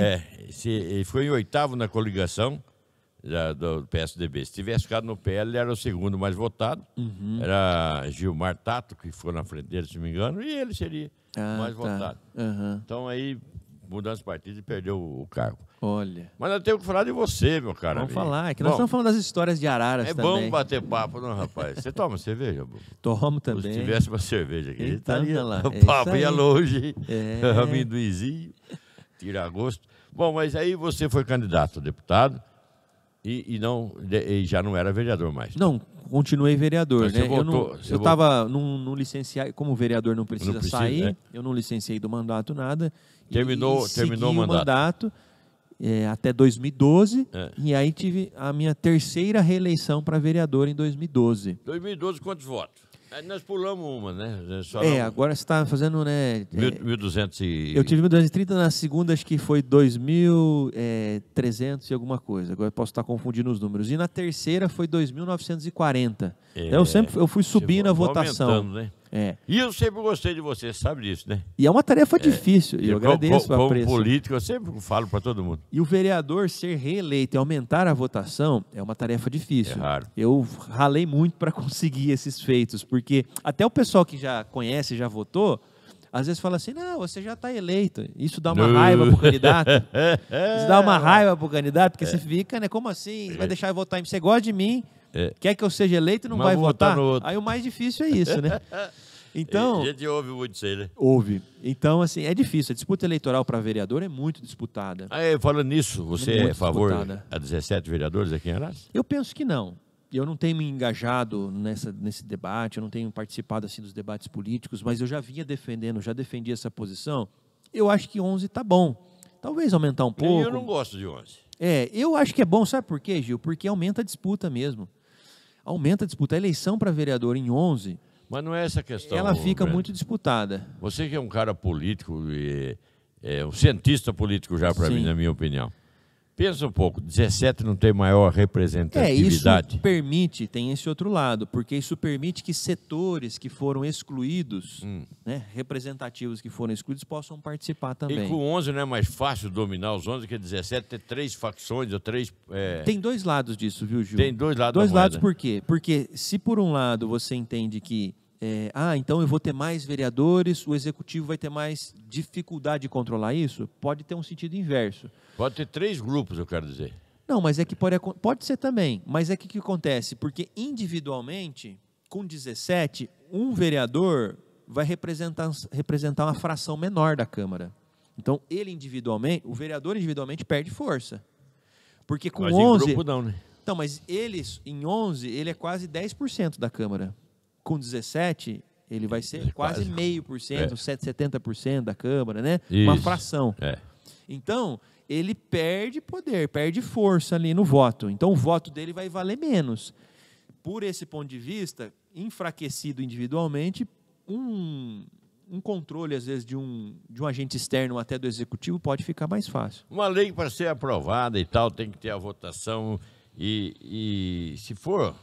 Ele foi em oitavo na coligação do PSDB. Se tivesse ficado no PL, ele era o segundo mais votado. Uhum. Era Gilmar Tato, que ficou na frente dele, se não me engano, e ele seria mais votado. Uhum. Então, aí, mudando de partido, e perdeu o cargo. Olha. Mas nós temos que falar de você, meu cara. Vamos falar, é que nós estamos falando das histórias de Araras também. É bom bater papo, não, rapaz? Você toma cerveja, Bobo? Tomo também. Se tivesse uma cerveja aqui, então, estaria lá. O papo ia longe, amendoizinho, tira gosto. Bom, mas aí você foi candidato a deputado e já não era vereador mais. Não, continuei vereador, mas né? Eu estava num licenciado, como o vereador não precisa sair, eu não licenciei do mandato nada. Terminou o mandato. Até 2012, e aí tive a minha terceira reeleição para vereador em 2012. 2012, quantos votos? Nós pulamos uma, né? Agora você está fazendo, né? 1.200 e... Eu tive 1.230, na segunda acho que foi 2.300 e alguma coisa. Agora eu posso estar confundindo os números. E na terceira foi 2.940. Então eu fui subindo a votação. Aumentando, né? E eu sempre gostei de você, sabe disso, né? E é uma tarefa difícil, e eu agradeço o apreço. Como político, eu sempre falo para todo mundo. E o vereador ser reeleito e aumentar a votação é uma tarefa difícil. É raro. Eu ralei muito para conseguir esses feitos, porque até o pessoal que já conhece, já votou, às vezes fala assim, não, você já está eleito. Isso dá uma raiva pro candidato. Isso dá uma raiva pro candidato, porque você fica, né? Como assim? Vai deixar eu votar em mim? Você gosta de mim? Quer que eu seja eleito e não vai votar? Aí o mais difícil é isso, né? Então, a gente ouve muito isso aí, né? Ouve. Então, assim, é difícil. A disputa eleitoral para vereador é muito disputada. Falando nisso, você é a favor a 17 vereadores aqui em Araras? Eu penso que não. Eu não tenho me engajado nesse debate, eu não tenho participado assim dos debates políticos, mas eu já vinha defendendo, já defendi essa posição. Eu acho que 11 está bom. Talvez aumentar um pouco. Eu não gosto de 11. Eu acho que é bom, sabe por quê, Gil? Porque aumenta a disputa mesmo. Aumenta a disputa. A eleição para vereador em 11... Mas não é essa a questão. Ela fica muito disputada. Você que é um cara político, um cientista político já para mim, na minha opinião. Pensa um pouco, 17 não tem maior representatividade? Isso permite, tem esse outro lado, porque isso permite que setores que foram excluídos, né, representativos que foram excluídos, possam participar também. E com 11 não é mais fácil dominar os 11 que 17, ter 3 facções ou 3... Tem dois lados disso, viu, Gil? Tem dois lados. Dois lados por quê? Porque se por um lado você entende que então eu vou ter mais vereadores, o executivo vai ter mais dificuldade de controlar isso, pode ter um sentido inverso. Pode ter 3 grupos, eu quero dizer. Não, mas é que pode ser também, mas é que o que acontece? Porque individualmente, com 17, um vereador vai representar uma fração menor da Câmara. Então, o vereador individualmente perde força. Porque com 11... em grupo não, né? Então, mas em 11, ele é quase 10% da Câmara. Com 17, ele vai ser quase 0,5%, 70% da Câmara, né? Isso. Uma fração. Então, ele perde poder, perde força ali no voto. Então, o voto dele vai valer menos. Por esse ponto de vista, enfraquecido individualmente, um controle, às vezes, de um agente externo até do executivo pode ficar mais fácil. Uma lei para ser aprovada e tal, tem que ter a votação e se for...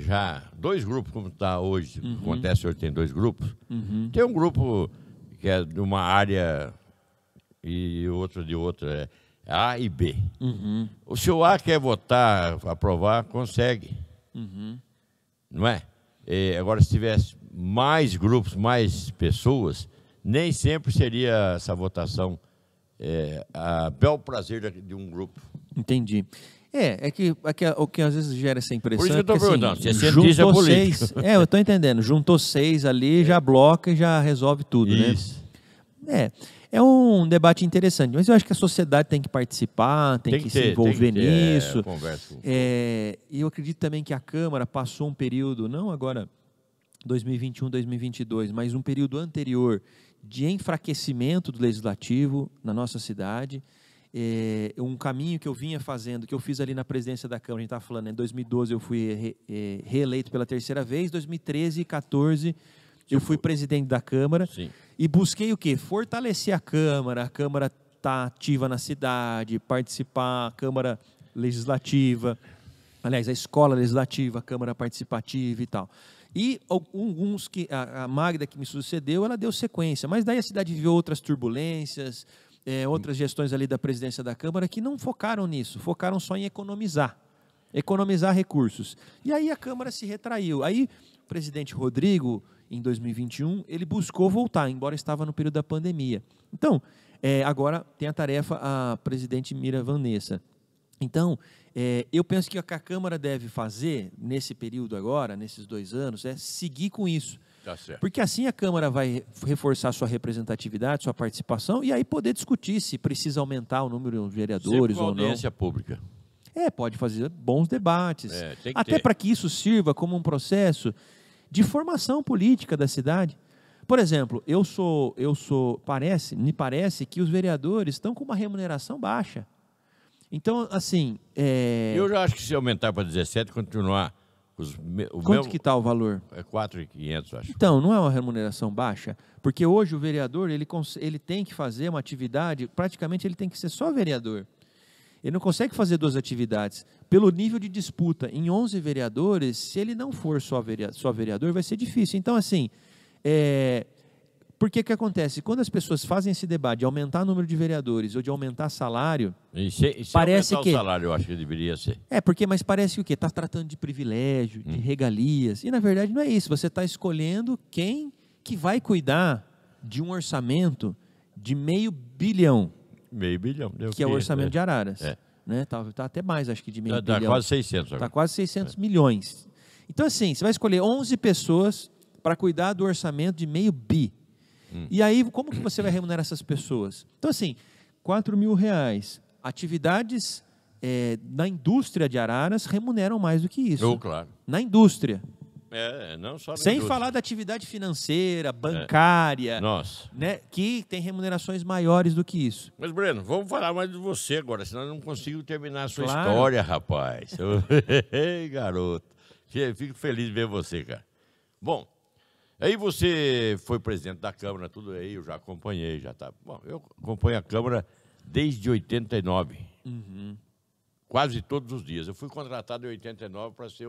já 2 grupos, como está hoje, acontece hoje, tem 2 grupos. Tem um grupo que é de uma área e outro de outra, A e B. O seu A quer votar, aprovar, consegue. Não é? Agora, se tivesse mais grupos, mais pessoas, nem sempre seria essa votação a bel prazer de um grupo. Entendi. O que às vezes gera essa impressão. Por isso que eu estou perguntando, se é cientista político. Eu estou entendendo. Juntou 6 ali, já bloca e já resolve tudo, isso. né? É um debate interessante, mas eu acho que a sociedade tem que participar, tem que se envolver nisso. E eu acredito também que a Câmara passou um período, não agora 2021, 2022, mas um período anterior de enfraquecimento do Legislativo na nossa cidade. Um caminho que eu vinha fazendo, que eu fiz ali na presidência da Câmara, a gente estava falando, em 2012 eu fui reeleito pela 3ª vez, 2013 e 2014 eu fui presidente da Câmara. Sim. E busquei o quê? Fortalecer a Câmara está ativa na cidade, participar, a Câmara Legislativa, aliás, a Escola Legislativa, a Câmara Participativa e tal. E alguns que a Magda que me sucedeu, ela deu sequência, mas daí a cidade viveu outras turbulências, outras gestões ali da presidência da Câmara que não focaram nisso, focaram só em economizar recursos. E aí a Câmara se retraiu. Aí o presidente Rodrigo, em 2021, ele buscou voltar, embora estava no período da pandemia. Então, agora tem a tarefa a presidente Mira Vanessa. Então, eu penso que o que a Câmara deve fazer nesse período agora, nesses 2 anos, é seguir com isso. Tá certo. Porque assim a Câmara vai reforçar sua representatividade, sua participação, e aí poder discutir se precisa aumentar o número de vereadores ou não. Audiência pública. Pode fazer bons debates. Até para que isso sirva como um processo de formação política da cidade. Por exemplo, me parece que os vereadores estão com uma remuneração baixa. Então, assim... Eu já acho que se aumentar para 17, continuar... Quanto que está o valor? É 4.500, acho. Então, não é uma remuneração baixa? Porque hoje o vereador, ele tem que fazer uma atividade, praticamente ele tem que ser só vereador. Ele não consegue fazer 2 atividades. Pelo nível de disputa, em 11 vereadores, se ele não for só vereador, vai ser difícil. Então, assim, por que acontece? Quando as pessoas fazem esse debate de aumentar o número de vereadores ou de aumentar salário, parece aumentar o salário, eu acho que deveria ser. Mas parece que o quê? Está tratando de privilégio, de regalias. E, na verdade, não é isso. Você está escolhendo quem que vai cuidar de um orçamento de $500 milhão. $500 milhão. Que é o orçamento de Araras. Né? Tá até mais, acho que de $500 milhão. Está quase 600 agora. Está quase 600 milhões. Então, assim, você vai escolher 11 pessoas para cuidar do orçamento de $500 bilhão. E aí, como que você vai remunerar essas pessoas? Então, assim, R$4.000. Atividades na indústria de Araras remuneram mais do que isso. Claro. Na indústria. Não só na Sem indústria. falar da atividade financeira, bancária, Nossa. Né, que tem remunerações maiores do que isso. Mas, Breno, vamos falar mais de você agora, senão eu não consigo terminar a sua história, rapaz. Ei, garoto. Fico feliz de ver você, cara. Bom, aí você foi presidente da Câmara, tudo aí, eu já acompanhei, já tá. Bom, eu acompanho a Câmara desde 89. Quase todos os dias. Eu fui contratado em 89 para ser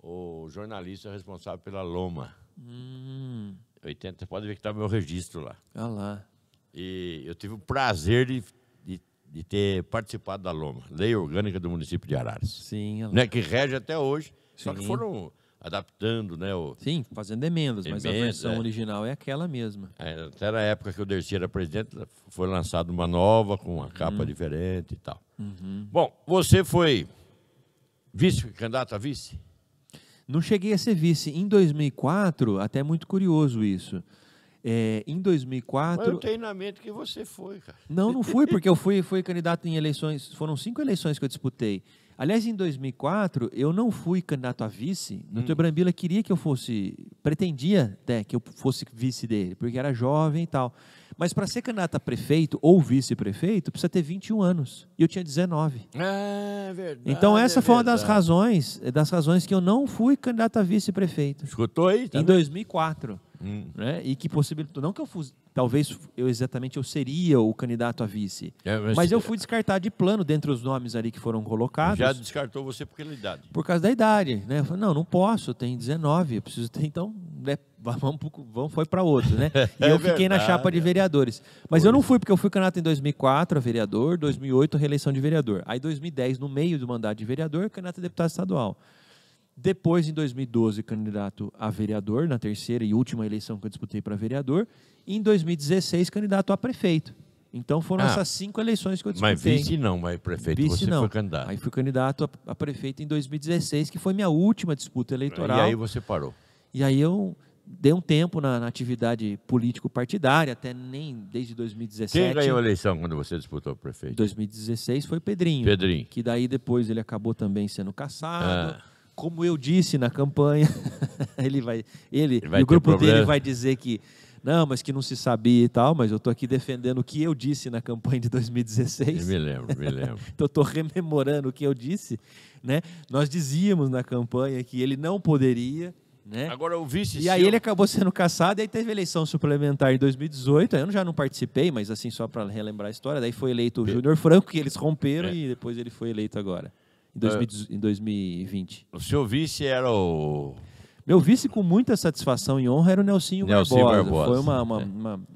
o jornalista responsável pela Loma. 80, pode ver que está meu registro lá. Ah lá. E eu tive o prazer de ter participado da Loma, Lei Orgânica do Município de Araras. Sim, né, que rege até hoje, só Sim. que foram adaptando, né? Sim, fazendo emendas, mas a versão original é aquela mesma. Até na época que o Dercy era presidente, foi lançada uma nova, com uma capa diferente e tal. Bom, você foi vice-candidato a vice? Não cheguei a ser vice. Em 2004, até é muito curioso isso. Em 2004... Mas eu tenho na mente que você foi, cara. Não fui, porque eu fui candidato em eleições... Foram 5 eleições que eu disputei. Aliás, em 2004, eu não fui candidato a vice. O Dr. Brambila queria que eu fosse... Pretendia até que eu fosse vice dele, porque era jovem e tal. Mas para ser candidato a prefeito ou vice-prefeito, precisa ter 21 anos. E eu tinha 19. É verdade. Então essa foi uma das razões que eu não fui candidato a vice-prefeito. Escutou aí? Tá em 2004. Né? E que possibilitou... Não que eu fosse... Talvez eu seria o candidato a vice. Mas eu fui descartado de plano dentre os nomes ali que foram colocados. Já descartou você por que idade? Por causa da idade. Né? Eu falei, não posso, eu tenho 19, eu preciso ter, então, né, foi para outro. Né? E eu fiquei na chapa de vereadores. Mas eu não fui, porque eu fui candidato em 2004 a vereador, 2008 a reeleição de vereador. Aí em 2010, no meio do mandato de vereador, candidato a deputado estadual. Depois, em 2012, candidato a vereador, na terceira e última eleição que eu disputei para vereador. E em 2016, candidato a prefeito. Então foram essas 5 eleições que eu disputei. Mas vice não, mas prefeito vice você não. Foi candidato. Aí fui candidato a prefeito em 2016, que foi minha última disputa eleitoral. E aí você parou. E aí eu dei um tempo na atividade político-partidária, até nem desde 2017. Quem ganhou a eleição quando você disputou o prefeito? Em 2016 foi Pedrinho. Pedrinho. Que daí depois ele acabou também sendo cassado. Como eu disse na campanha, ele e o grupo dele vai dizer que não, mas que não se sabia e tal, mas eu estou aqui defendendo o que eu disse na campanha de 2016. Eu me lembro. Então, estou rememorando o que eu disse. Né? Nós dizíamos na campanha que ele não poderia. Né? Agora o vice. E aí ele acabou sendo cassado, e aí teve eleição suplementar em 2018, aí eu já não participei, mas assim, só para relembrar a história, daí foi eleito o Júnior Franco, que eles romperam, e depois ele foi eleito agora, em 2020. O seu vice era o... Meu vice, com muita satisfação e honra, era o Nelsinho Barbosa. Foi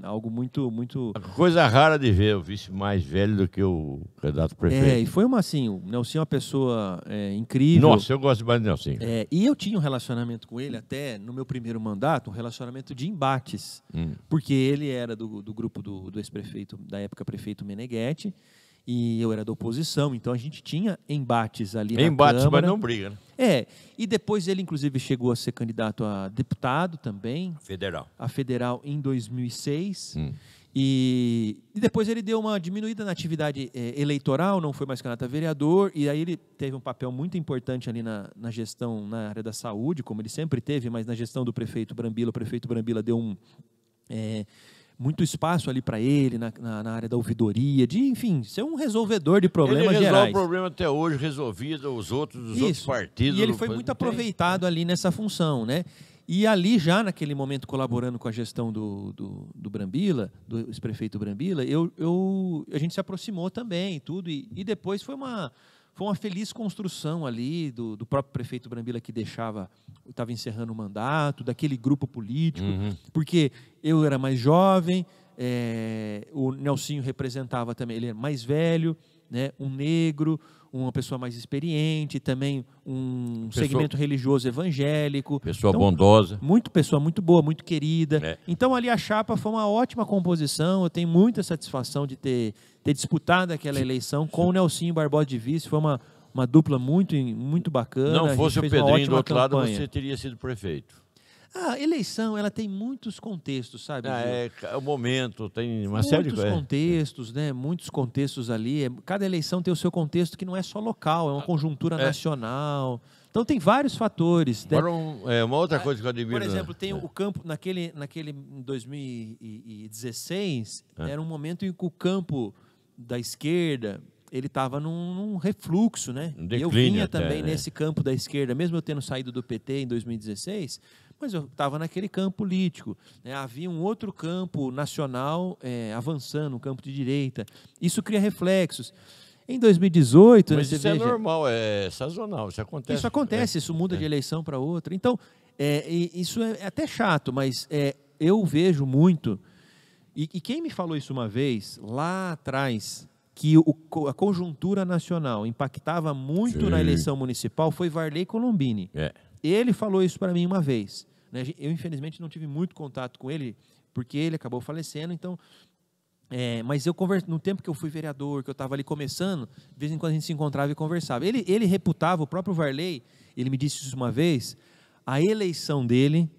algo muito... Coisa rara de ver o vice mais velho do que o candidato prefeito. E foi o Nelsinho é uma pessoa incrível. Nossa, eu gosto mais do Nelsinho. E eu tinha um relacionamento com ele até no meu primeiro mandato, um relacionamento de embates. Porque ele era do grupo do ex-prefeito, da época prefeito Meneghetti, e eu era da oposição, então a gente tinha embates ali na Câmara. Mas não briga, né? E depois ele, inclusive, chegou a ser candidato a deputado também. Federal. A federal em 2006. E depois ele deu uma diminuída na atividade eleitoral, não foi mais candidato a vereador, e aí ele teve um papel muito importante ali na gestão, na área da saúde, como ele sempre teve, mas na gestão do prefeito Brambila. O prefeito Brambila deu muito espaço ali para ele, na área da ouvidoria, enfim, ser um resolvedor de problemas gerais. Ele resolve o problema até hoje, resolvido os outros partidos. E ele foi muito aproveitado ali nessa função, né? E ali, já naquele momento, colaborando com a gestão do Brambila, do ex-prefeito Brambila, a gente se aproximou também e tudo, e depois foi uma feliz construção ali do próprio prefeito Brambila, que estava encerrando o mandato, daquele grupo político, porque eu era mais jovem, o Nelsinho representava também, ele é mais velho, né, um negro, uma pessoa mais experiente, também segmento religioso evangélico. Pessoa bondosa. Pessoa muito boa, muito querida. Então ali a chapa foi uma ótima composição, eu tenho muita satisfação de ter disputado aquela eleição com o Nelsinho Barbosa de vice, foi uma dupla muito bacana. Não fosse o Pedrinho do outro lado, você teria sido prefeito. A eleição, ela tem muitos contextos, sabe? É o momento, tem uma série de coisas. Muitos contextos, né? Muitos contextos ali. Cada eleição tem o seu contexto, que não é só local, é uma conjuntura nacional. Então tem vários fatores. Agora, uma outra coisa que eu admiro... Por exemplo, tem o campo, naquele 2016, era um momento em que o campo da esquerda, ele estava num refluxo, né? E eu vinha também nesse campo da esquerda, mesmo eu tendo saído do PT em 2016, mas eu estava naquele campo político. Né? Havia um outro campo nacional avançando, um campo de direita. Isso cria reflexos. Em 2018... Mas isso é normal, é sazonal, isso acontece. Isso acontece, isso muda de eleição para outra. Então, isso é até chato, mas eu vejo muito... E quem me falou isso uma vez, lá atrás, que a conjuntura nacional impactava muito na eleição municipal, foi Varley Colombini. Ele falou isso para mim uma vez. Né? Eu, infelizmente, não tive muito contato com ele, porque ele acabou falecendo, então... mas eu no tempo que eu fui vereador, que eu estava ali começando, de vez em quando a gente se encontrava e conversava. Ele reputava, o próprio Varley, ele me disse isso uma vez, a eleição dele,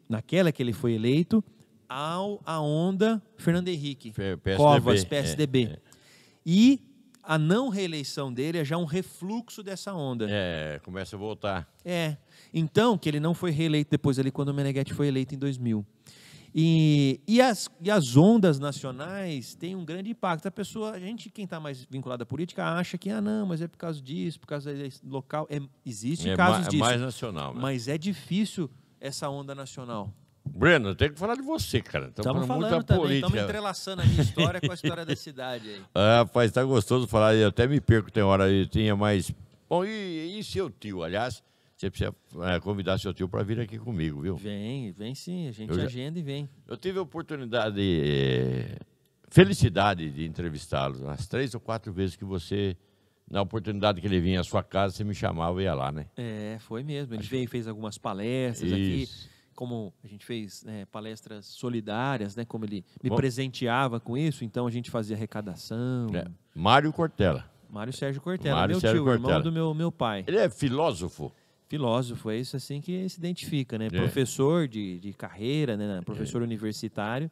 naquela que ele foi eleito, a onda Fernando Henrique, PSDB, Covas, PSDB. E a não reeleição dele é já um refluxo dessa onda. Começa a voltar. Então, que ele não foi reeleito depois ali, quando o Meneghetti foi eleito em 2000. E as ondas nacionais têm um grande impacto. Quem está mais vinculado à política, acha que, não, mas é por causa disso, por causa local. Existem casos disso. É mais nacional. Né? Mas é difícil essa onda nacional. Breno, tem que falar de você, cara. Estamos falando também, estamos entrelaçando a minha história com a história da cidade. Aí. Rapaz, tá gostoso falar, eu até me perco, tem hora aí, tinha mais... Bom, e seu tio, aliás, você precisa convidar seu tio para vir aqui comigo, viu? Vem sim, a gente agenda e vem. Eu tive a oportunidade, felicidade de entrevistá-lo, as 3 ou 4 vezes que você, na oportunidade que ele vinha à sua casa, você me chamava e ia lá, né? Foi mesmo, ele veio e fez algumas palestras aqui. como a gente fez palestras solidárias, né? Como ele me presenteava com isso, então a gente fazia arrecadação. Mário Cortella. Mário Sérgio Cortella, meu tio, irmão do meu pai. Ele é filósofo? Filósofo, é isso assim que se identifica, né? Professor de carreira, né? Professor universitário,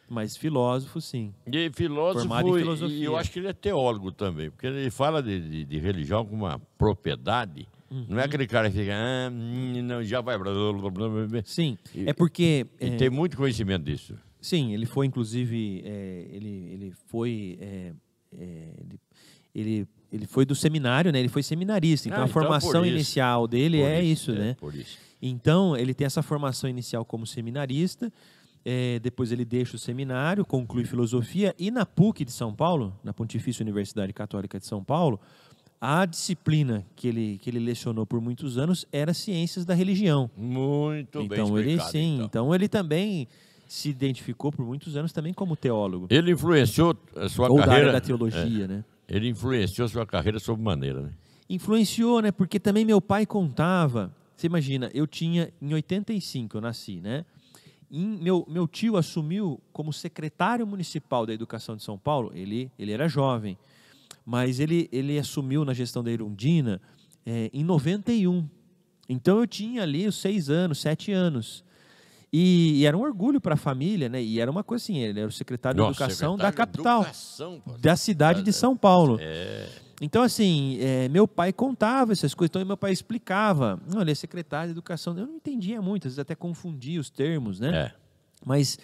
mas filósofo, sim. E filósofo, formado em filosofia. E eu acho que ele é teólogo também, porque ele fala de religião com uma propriedade. Não é aquele cara que fica, não, já vai... Sim, é porque... E tem muito conhecimento disso. Sim, ele foi, inclusive, ele foi do seminário, né? Ele foi seminarista. Então, a formação inicial dele é isso, né? Por isso. Então, ele tem essa formação inicial como seminarista. Depois ele deixa o seminário, conclui filosofia. E na PUC de São Paulo, na Pontifícia Universidade Católica de São Paulo, a disciplina que ele lecionou por muitos anos era Ciências da Religião. Muito bem explicado. Ele, sim, então ele também se identificou por muitos anos também como teólogo. Ele influenciou a sua Ou carreira... da área da teologia, né? Ele influenciou a sua carreira sob maneira, né? Influenciou, né? Porque também meu pai contava... Você imagina, em 85 eu nasci, né? Meu tio assumiu como secretário municipal da Educação de São Paulo. Ele era jovem, mas ele assumiu na gestão da Erundina em 91. Então eu tinha ali os 6 anos, 7 anos. E era um orgulho para a família, né? E era uma coisa assim, ele era o secretário de Educação da capital, da cidade de São Paulo. Então, assim, meu pai contava essas coisas, então meu pai explicava. Não, ele é secretário de Educação. Eu não entendia muito, às vezes até confundia os termos, né? Mas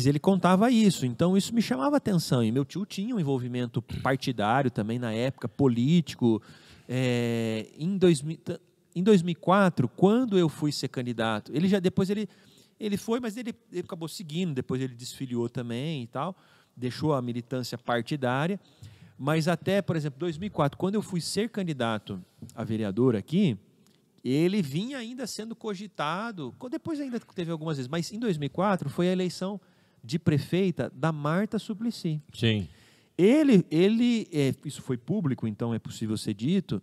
ele contava isso, então isso me chamava atenção. E meu tio tinha um envolvimento partidário também na época, político. Em 2004, quando eu fui ser candidato, ele foi, mas ele acabou seguindo, depois ele desfiliou também e tal, deixou a militância partidária. Mas até, por exemplo, 2004, quando eu fui ser candidato a vereador aqui, ele vinha ainda sendo cogitado, depois ainda teve algumas vezes, mas em 2004 foi a eleição de prefeita da Marta Suplicy. Sim. Isso foi público, então é possível ser dito,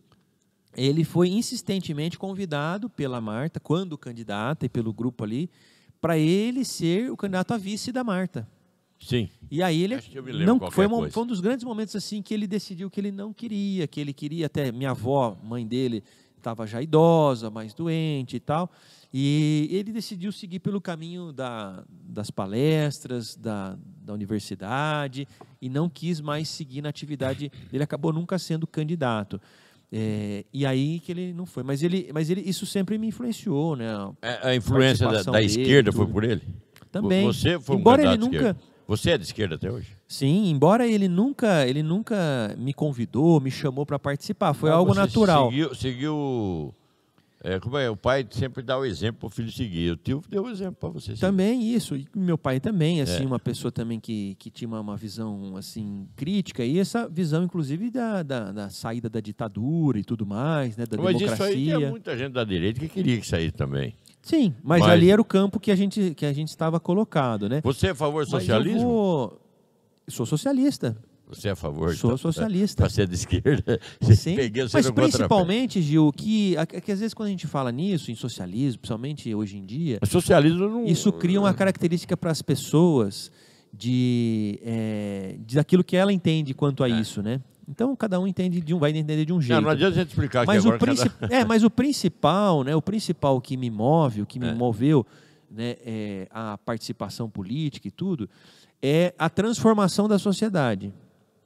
ele foi insistentemente convidado pela Marta, quando candidata e pelo grupo ali, para ele ser o candidato a vice da Marta. Sim. E aí ele foi um dos grandes momentos assim que ele decidiu que ele não queria, que ele queria até minha avó, mãe dele, estava já idosa, mais doente e tal, e ele decidiu seguir pelo caminho das palestras, da universidade, e não quis mais seguir na atividade. Ele acabou nunca sendo candidato. E aí que ele não foi. Mas isso sempre me influenciou, né? A influência da esquerda foi por ele? Também. Você foi embora candidato ele nunca... esquerda. Você é de esquerda até hoje? Sim, embora ele nunca me convidou, me chamou para participar. Foi algo natural. Seguiu o pai sempre dá o exemplo para o filho seguir. O tio deu o exemplo para você seguir. Também isso. E meu pai também, assim, uma pessoa também que tinha uma visão assim crítica. E essa visão, inclusive, da saída da ditadura e tudo mais, né, da democracia. Mas isso aí tinha muita gente da direita que queria que saísse também. Sim, mas ali era o campo que a gente estava colocado, né? Você é a favor do socialismo? Sou socialista. Você é a favor? Sou socialista. Você é de esquerda? Sim, mas principalmente, Gil, que às vezes quando a gente fala nisso, em socialismo, principalmente hoje em dia, socialismo não... isso cria uma característica para as pessoas daquilo que ela entende quanto a isso, né? Então, cada um vai entender de um jeito. Não adianta a gente explicar aqui agora. Mas o principal, né, o principal que me move, o que me moveu, né, a participação política e tudo, é a transformação da sociedade.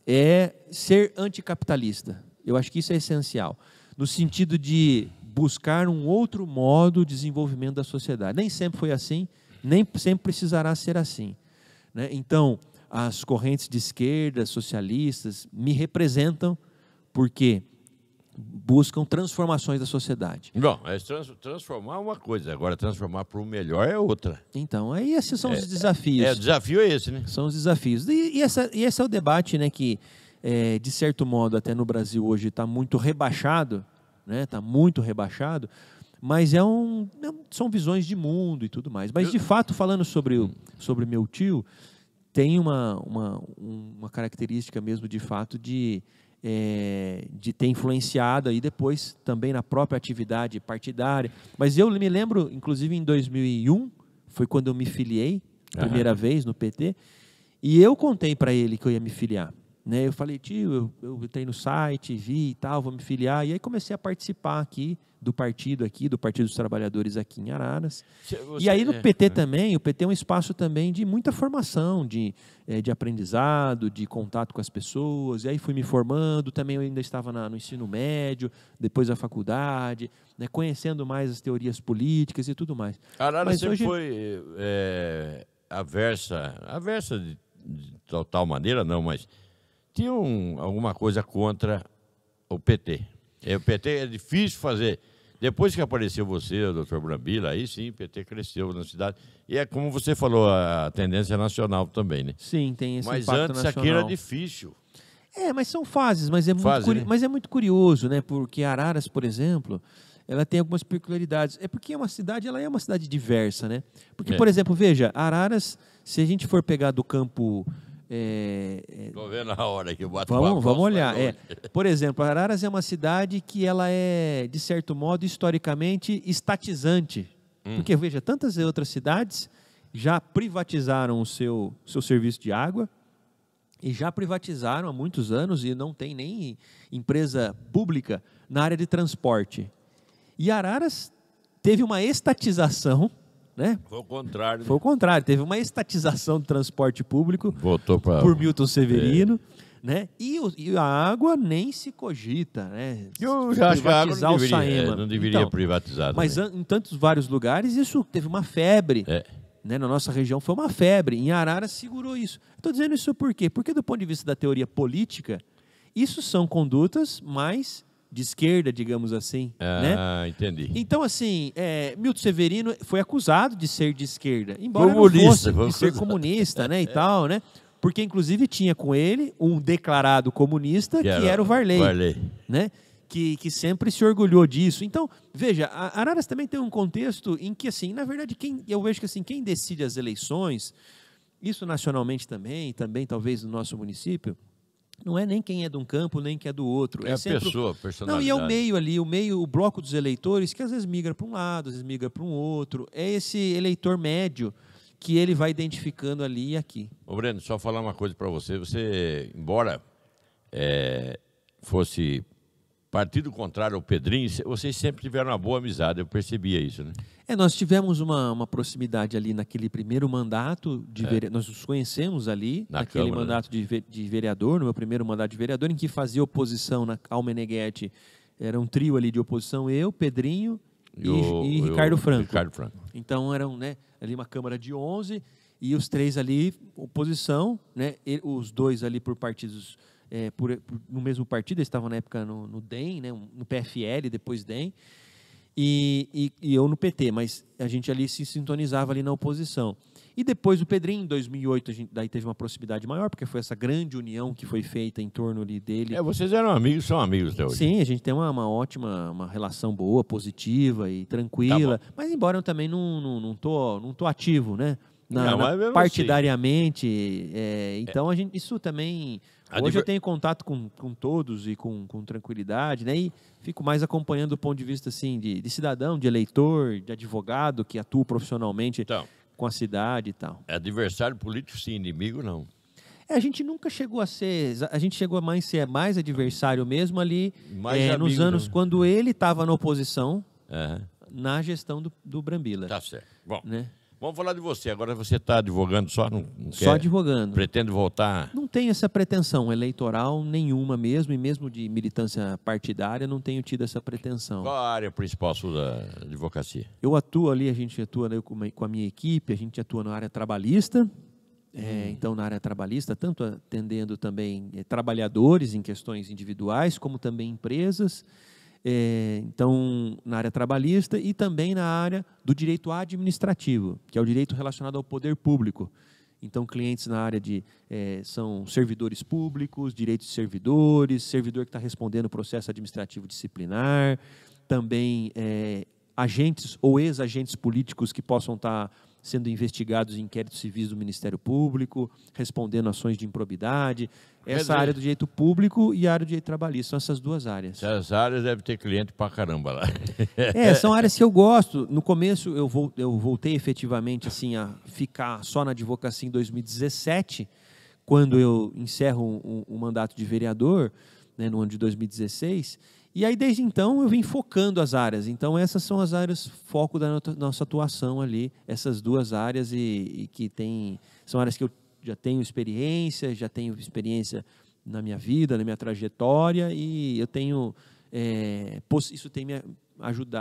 É ser anticapitalista. Eu acho que isso é essencial. No sentido de buscar um outro modo de desenvolvimento da sociedade. Nem sempre foi assim, nem sempre precisará ser assim, né? Então, as correntes de esquerda, socialistas, me representam porque buscam transformações da sociedade. Bom, transformar é uma coisa, agora transformar para o melhor é outra. Então, aí esses são os desafios. O desafio é esse, né? São os desafios. E esse é o debate, né, que, de certo modo, até no Brasil hoje está muito rebaixado, né? Está muito rebaixado, mas são visões de mundo e tudo mais. Mas, de fato, falando sobre meu tio, tem uma característica mesmo, de fato, de de ter influenciado aí depois também na própria atividade partidária. Mas eu me lembro, inclusive em 2001, foi quando eu me filiei, primeira vez no PT, e eu contei para ele que eu ia me filiar. Né? Eu falei, tio, eu entrei no site, vi e tal, vou me filiar. E aí comecei a participar aqui do Partido dos Trabalhadores aqui em Araras. E aí no PT também, o PT é um espaço também de muita formação, de aprendizado, de contato com as pessoas. E aí fui me formando, também eu ainda estava no ensino médio, depois a faculdade, né, conhecendo mais as teorias políticas e tudo mais. Araras sempre foi aversa de tal maneira, não, mas tinha alguma coisa contra o PT. O PT é difícil fazer. Depois que apareceu você, o doutor Brambila, aí sim o PT cresceu na cidade. E é como você falou, a tendência nacional também, né? Sim, tem esse mas impacto antes nacional. aqui era difícil. Mas são fases, mas é muito curioso, né? Porque Araras, por exemplo, ela tem algumas peculiaridades. É porque ela é uma cidade diversa, né? Porque, por exemplo, veja, Araras, se a gente for pegar do campo... Estou vendo a hora que eu bato vamos olhar. Por exemplo, Araras é uma cidade que ela é, de certo modo, historicamente estatizante. Porque, veja, tantas outras cidades já privatizaram o seu serviço de água e já privatizaram há muitos anos e não tem nem empresa pública na área de transporte. E Araras teve uma estatização, né? Foi o contrário. Foi o contrário, teve uma estatização do transporte público por Milton Severino, né? E a água nem se cogita, né? Eu já acho que a água não deveria privatizar. Mas em tantos vários lugares isso teve uma febre. Né? Na nossa região foi uma febre. Em Araras segurou isso. Estou dizendo isso por quê? Porque do ponto de vista da teoria política, isso são condutas mais de esquerda, digamos assim. Né? Entendi. Então, assim, Milton Severino foi acusado de ser de esquerda, embora não fosse de ser comunista, né, e tal, né? Porque, inclusive, tinha com ele um declarado comunista, que era o Varley. Né? Que sempre se orgulhou disso. Então, veja, Araras também tem um contexto em que, assim, na verdade, eu vejo que assim, quem decide as eleições, isso nacionalmente também talvez no nosso município, não é nem quem é de um campo, nem quem é do outro. É a pessoa, a personalidade. Não, e é o meio ali, o bloco dos eleitores, que às vezes migra para um lado, às vezes migra para um outro. É esse eleitor médio que ele vai identificando ali e aqui. Ô, Breno, só falar uma coisa para você. Você, embora fosse partido contrário ao Pedrinho, vocês sempre tiveram uma boa amizade, eu percebia isso, né? Nós tivemos uma proximidade ali naquele primeiro mandato, nós nos conhecemos ali, naquele mandato de vereador, no meu primeiro mandato de vereador, em que fazia oposição ao Meneghetti. Era um trio ali de oposição, eu, Pedrinho e Ricardo Franco. Então, eram, né, ali uma Câmara de 11 e os três ali, oposição, né, os dois ali por partidos... no mesmo partido, eles estavam na época no DEM, né, no PFL, depois DEM, e eu no PT, mas a gente ali se sintonizava ali na oposição. E depois o Pedrinho, em 2008, a gente daí teve uma proximidade maior, porque foi essa grande união que foi feita em torno ali dele. Vocês eram amigos, são amigos até hoje. Sim, a gente tem uma relação boa, positiva e tranquila, mas embora eu também não tô ativo, né? Partidariamente, então isso também... Hoje eu tenho contato com todos e com tranquilidade, né? E fico mais acompanhando do ponto de vista assim, de cidadão, de eleitor, de advogado que atua profissionalmente com a cidade e tal. Adversário político, sim, inimigo, não. A gente nunca chegou a ser... A gente chegou a ser mais adversário mesmo ali nos anos quando ele estava na oposição, na gestão do Brambila. Tá certo. Bom, né? Vamos falar de você. Agora você está advogando só? Não só advogando. Pretende voltar? Não tenho essa pretensão eleitoral nenhuma mesmo, e mesmo de militância partidária, não tenho tido essa pretensão. Qual a área principal sua da advocacia? Eu atuo ali, a gente atua com a minha equipe, a gente atua na área trabalhista. Então, na área trabalhista, tanto atendendo também trabalhadores em questões individuais, como também empresas. Então, na área trabalhista e também na área do direito administrativo, que é o direito relacionado ao poder público. Então, clientes na área são servidores públicos, direitos de servidores, servidor que está respondendo processo administrativo disciplinar, também agentes ou ex-agentes políticos que possam estar sendo investigados em inquéritos civis do Ministério Público, respondendo ações de improbidade. Essa área do direito público e a área do direito trabalhista, são essas duas áreas. Essas áreas devem ter cliente pra caramba lá. São áreas que eu gosto. No começo, eu voltei efetivamente assim, a ficar só na advocacia em 2017, quando eu encerro um mandato de vereador, né, no ano de 2016. E aí, desde então, eu vim focando as áreas. Então, essas são as áreas foco da nossa atuação ali, essas duas áreas, e que são áreas que eu já tenho experiência na minha vida, na minha trajetória, e eu tenho isso tem me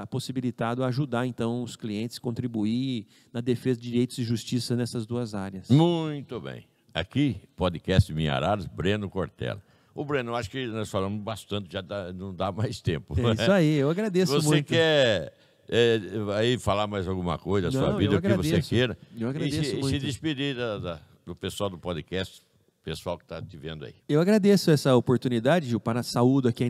possibilitado ajudar, então, os clientes, contribuir na defesa de direitos e justiça nessas duas áreas. Muito bem. Aqui, podcast Minha Araras, Breno Cortella. O Breno, acho que nós falamos bastante, não dá mais tempo. É isso aí, eu agradeço muito. Você quer aí falar mais alguma coisa da sua vida, o que você queira? Eu agradeço muito. E se despedir do pessoal do podcast, pessoal que está te vendo aí. Eu agradeço essa oportunidade, Gil, saúdo aqui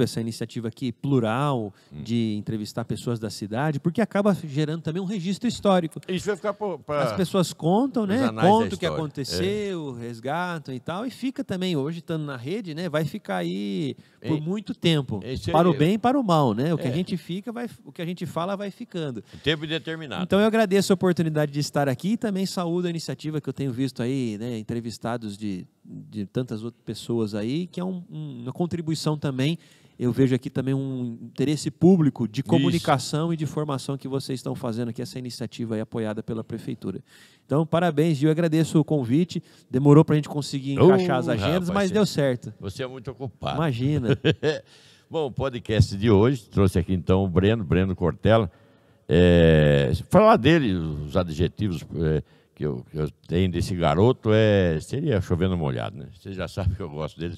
essa iniciativa aqui plural, de entrevistar pessoas da cidade, porque acaba gerando também um registro histórico. Isso vai ficar para... As pessoas contam, né? Contam o que aconteceu, resgatam e tal, e fica também, hoje estando na rede, né? Vai ficar aí por muito tempo, para o bem e para o mal, né? O que a gente o que a gente fala vai ficando. Tempo indeterminado. Então eu agradeço a oportunidade de estar aqui e também saúdo a iniciativa que eu tenho visto aí, né? Entrevistados de tantas outras pessoas aí, que é uma contribuição também. Eu vejo aqui também um interesse público de comunicação e de formação que vocês estão fazendo aqui, essa iniciativa aí apoiada pela Prefeitura. Então, parabéns, Gil, eu agradeço o convite. Demorou para a gente conseguir encaixar as agendas, mas deu certo. Você é muito ocupado. Imagina. Bom, o podcast de hoje, trouxe aqui então o Breno Cortella. Falar dele, os adjetivos que eu tenho desse garoto, seria chovendo molhado, né? Você já sabe que eu gosto dele,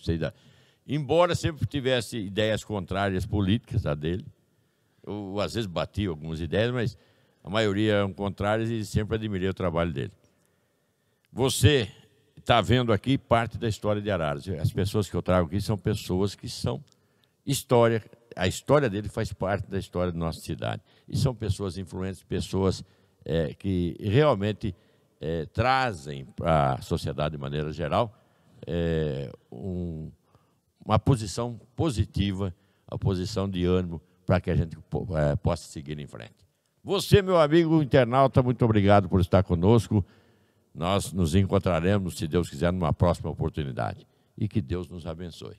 embora sempre tivesse ideias contrárias políticas a dele, eu às vezes bati algumas ideias, mas a maioria eram contrárias e sempre admirei o trabalho dele. Você está vendo aqui parte da história de Araras. As pessoas que eu trago aqui são pessoas que são história. A história dele faz parte da história da nossa cidade. E são pessoas influentes, pessoas que realmente trazem para a sociedade de maneira geral uma posição positiva, a posição de ânimo para que a gente possa seguir em frente. Você, meu amigo internauta, muito obrigado por estar conosco. Nós nos encontraremos, se Deus quiser, numa próxima oportunidade. E que Deus nos abençoe.